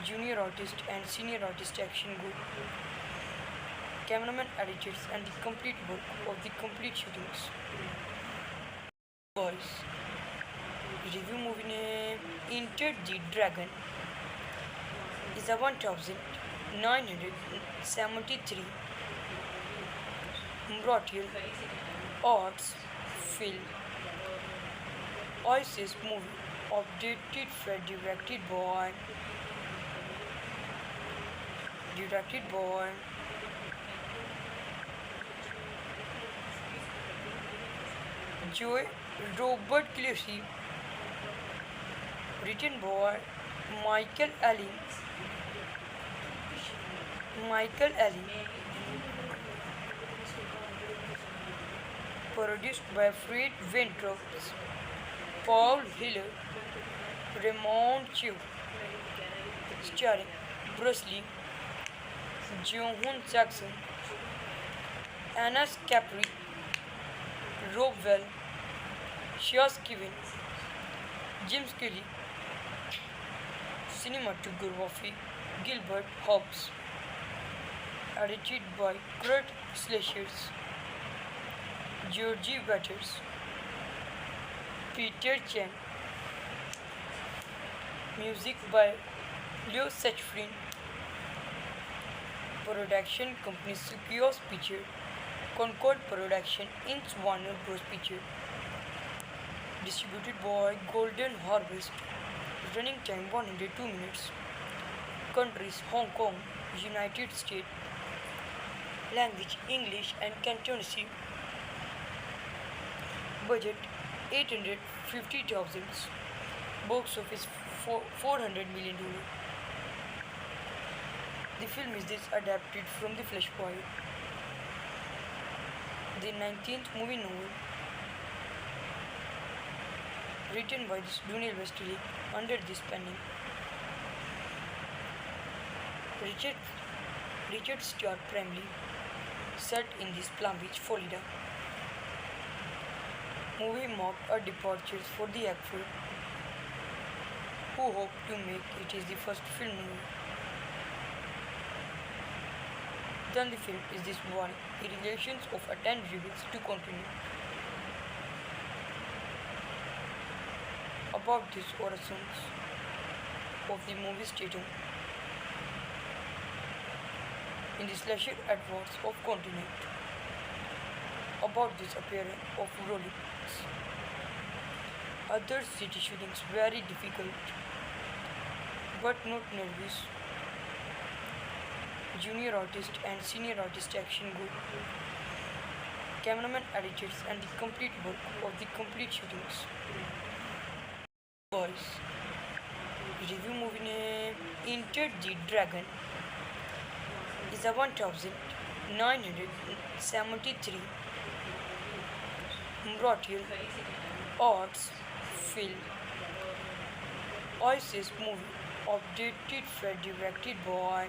Junior artist and senior artist action good. Cameraman editors and the complete work of the complete shootings. Boys. Review movie name Enter the Dragon is a 1973 Martial arts film Oasis movie updated Fred directed by Joe Robert Cleary, written by Michael Allen, Michael Allen, produced by Fred Weintraub, Paul Hiller, Raymond Chu, starring Bruce Lee, Joan Jackson, Anna Capri, Rob Well, Shias Kevin, James Kelly, cinematography Gilbert Hobbs, edited by Kurt Schleichers, Georgie Waters, Peter Chen, music by Leo Sachfrin, production company Sukios Picture, Concord Production Inc. Warner Bros. Picture, distributed by Golden Harvest, running time 102 minutes, countries Hong Kong, United States, language English and Cantonese, budget 850,000, box office $400 million. The film is adapted from The Flashpoint, the 19th movie novel, written by Daniel Wesley under this pen name. Richard Starr primarily set in this Palm Beach, Florida. Movie marked a departure for the actor, who hoped to make it his first film movie. Then the film is this one, the relations of attend reveals to continue. About these origins of the movie stating in the slasher adverts of continent. About this appearance of Rolex. Other city shootings very difficult, but not nervous. Junior artist and senior artist action good. Cameraman editors and the complete work of the complete shootings. Boys. Review movie name Enter the Dragon is a 1973 martial arts film. Oasis movie updated Fred directed by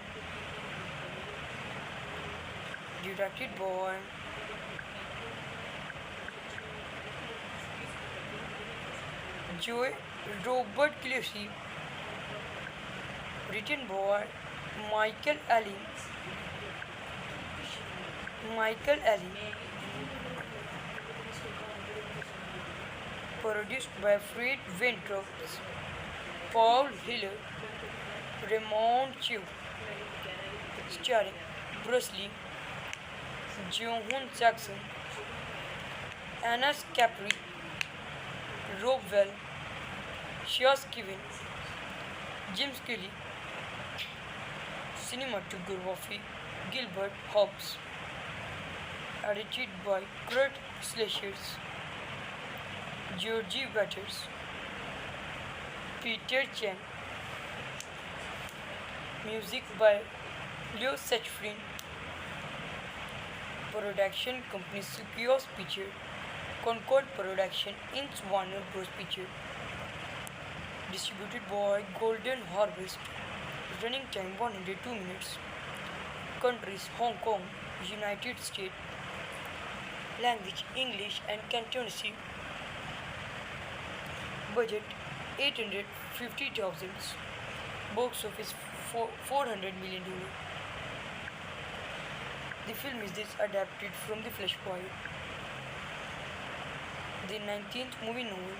Joe Robert Cleary, written by Michael Allen, produced by Fred Weintraub, Paul Hiller, Raymond Chu, starring Bruce Lee, Joan Jackson, Anna Capri, Rob Well, Shias Kevin, James Kelly, cinematography Gilbert Hobbs, edited by Kurt Schleichers, Georgie Waters, Peter Chen, music by Leo Sachfrin, production company Sukios Picture, Concord Production Inc. Warner Bros. Picture, distributed by Golden Harvest, running time 102 minutes, countries Hong Kong, United States, language English and Cantonese, budget 850,000, box office $400 million. The film is adapted from The Flashpoint, the 19th movie novel,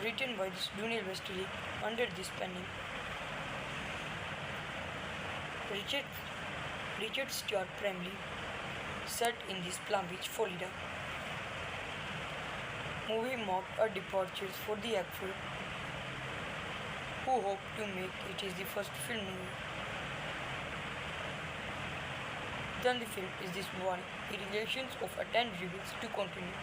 written by Daniel Wesley under this pen name. Richard Stuart Bramley, set in this Palm Beach, Florida. Movie marked a departure for the actor, who hoped to make it his first film movie. Then the film is this one, the relations of a 10 rebels to continue.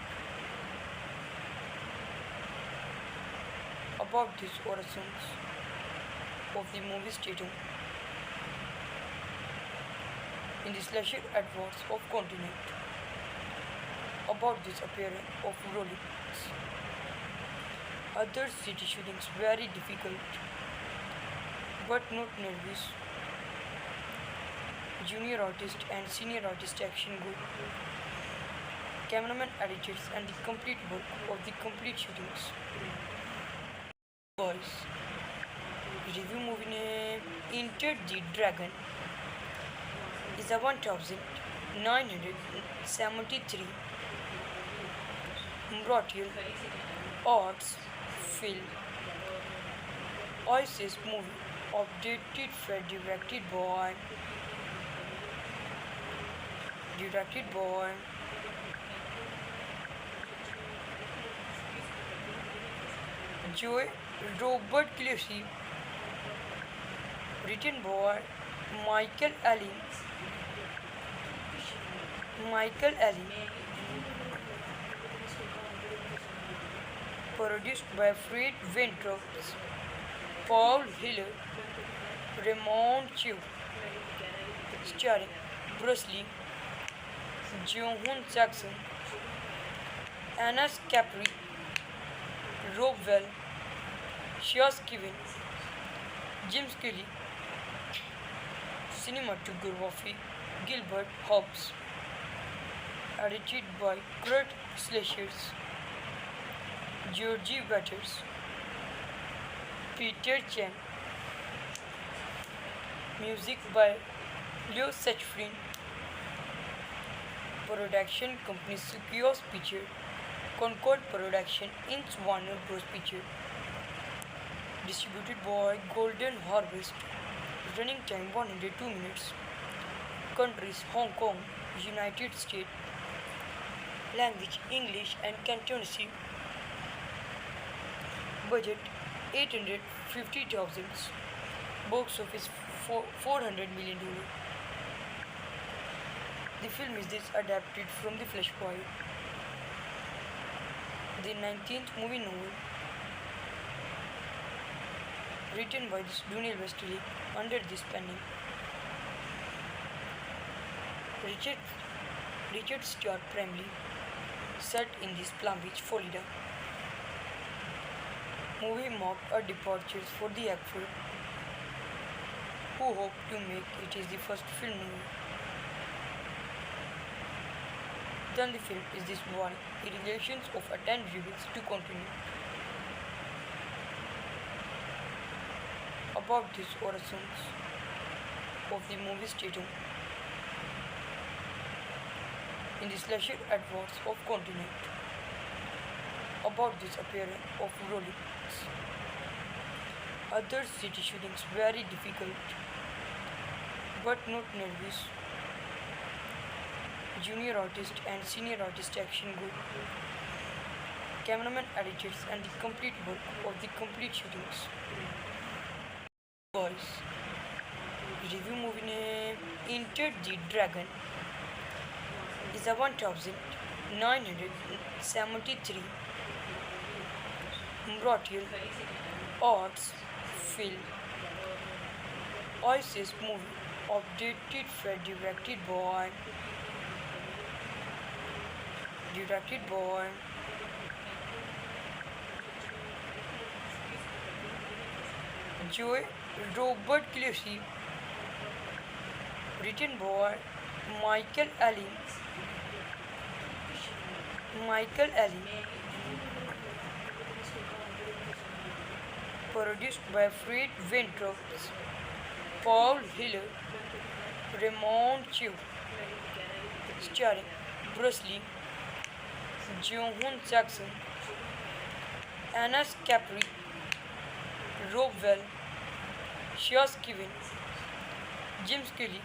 About these origins of the movie stating in the slasher adverts of continent. About this appearance of Rolex. Other city shootings very difficult, but not nervous. Junior artist and senior artist action good. Cameraman editors and the complete work of the complete shootings. Boys. Review movie name Enter the Dragon is a 1973 martial arts film. ISIS movie updated for directed by Joe Robert Clancy, written by Michael Allen. Produced by Fred Weintraub, Paul Hiller, Raymond Chu, starring Bruce Lee, Joan Jackson, Anna Capri, Rob Well, Shaz Kevin, James Kelly, cinematography Gilbert Hobbs, edited by Kurt Schleicher, Georgie Waters, Peter Chan, music by Leo Sachfrin, production company Sukios Picture, Concord Production, Inc. Warner Bros. Picture, distributed by Golden Harvest, running time 102 minutes, countries Hong Kong, United States, language English and Cantonese, budget 850,000, box office $400 million. The film is this adapted from the Flashpoint, the 19th movie novel, written by Daniel Wesley under this pen name. Richard Stuart Bramley, set in this Palm Beach, Florida. Movie marked a departure for the actor, who hoped to make it his first film movie. Then the film is this one, the relations of a 10 rebels to continue. About these origins of the movie stating in the slasher adverts of continent. About this appearance of Rolex. Other city shootings very difficult, but not nervous. Junior artist and senior artist action good. Cameraman editors and the complete work of the complete shootings. Boys. Review movie name Enter the Dragon is a 1973 martial arts film. ISIS movie updated for directed by Joe Robert Clancy, written by Michael Allen, produced by Fred Weintraub, Paul Hiller, Raymond Chu, starring Bruce Lee, Joan Jackson, Anna Capri, Rob Well, Shaz Kevin, James Kelly,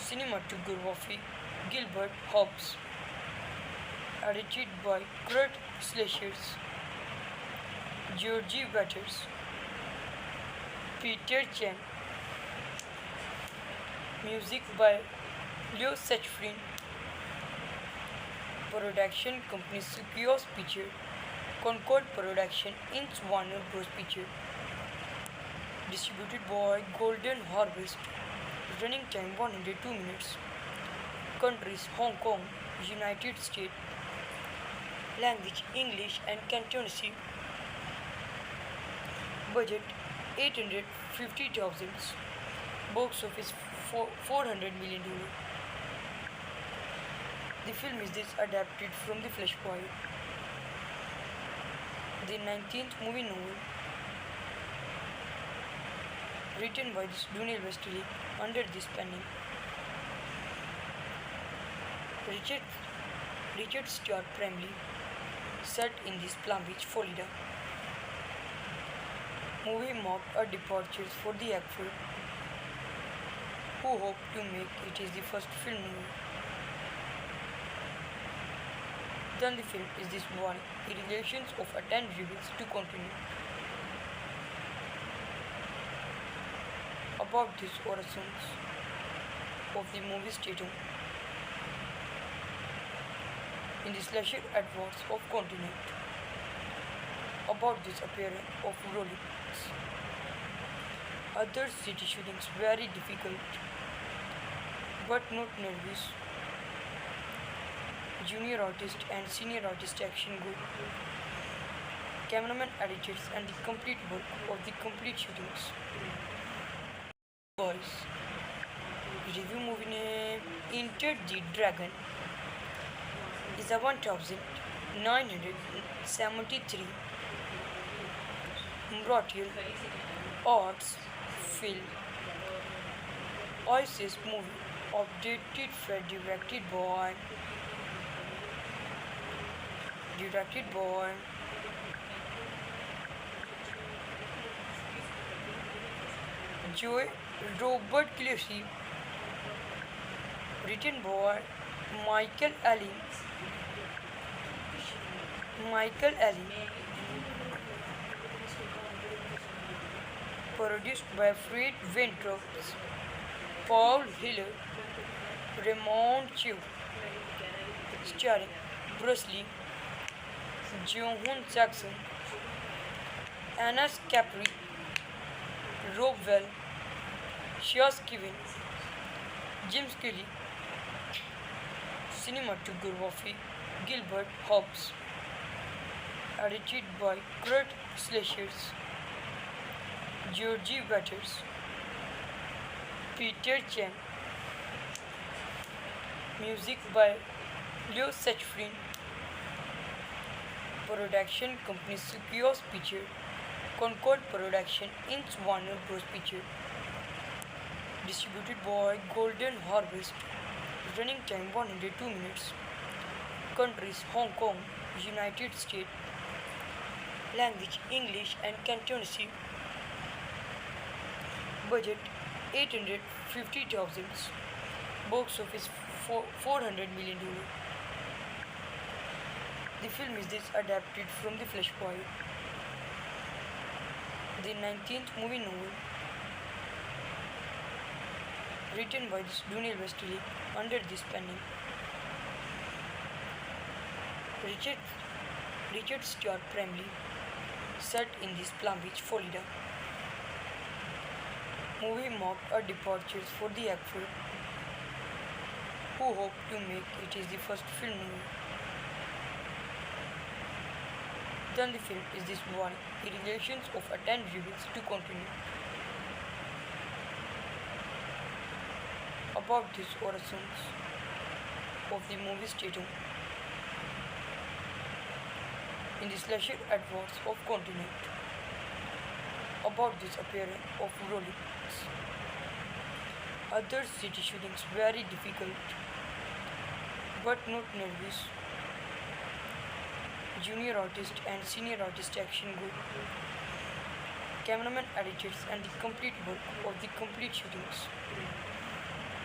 Cinematography Gilbert Hobbs. Edited by Kurt Schleichers, Georgie Waters, Peter Chen. Music by Leo Sachfrin. Production company Sukios Picture, Concord Production, Inc. Warner Bros. Picture. Distributed by Golden Harvest. Running time 102 minutes. Countries Hong Kong, United States. Language English and Cantonese. Budget 850,000. Box office $400 million. The film is adapted from the Flashpoint, the 19th movie novel, written by Daniel Wesley under this penning. Richard Stuart primarily set in this Palm Beach, Florida. Movie marked a departure for the actor, who hoped to make it his first film movie. Then the film is this warning the relations of attend reveals to continue. About these origins of the movie statum in the slasher adverts of continent. About this appearance of Rolex. Other city shootings very difficult, but not nervous. Junior artist and senior artist action good. Cameraman editors and the complete work of the complete shootings. Boys. Review movie name Enter the Dragon is a 1973 martial arts film. Oasis movie updated for directed by Joe Robert Clancy, written by Michael Allen, produced by Fred Weintraub, Paul Hiller, Raymond Chu, starring Bruce Lee, Joan Jackson, Anna Capri, Rob Well, Shaz Kevin, James Kelly. Cinematography Gilbert Hobbs. Edited by Kurt Schleichers, Georgie Waters, Peter Chen. Music by Leo Sachfrin. Production company Sukios Picture, Concord Production, Inc. Warner Bros. Picture. Distributed by Golden Harvest. Running time 102 minutes. Countries Hong Kong, United States. Language English and Cantonese. Budget 850,000. Box office $400 million. The film is adapted from the Flashpoint, the 19th movie novel, written by Daniel Wesley under this penning. Richard Stuart primarily set in this Palm Beach, Florida. Movie marked a departure for the actor, who hoped to make it his first film movie. Then the film is warning the relations of attend reveals to continue. About these origins of the movie statum in the slasher adverts of continent. About this appearance of Rolex. Other city shootings very difficult, but not nervous. Junior artist and senior artist action good. Cameraman editors and the complete work of the complete shootings.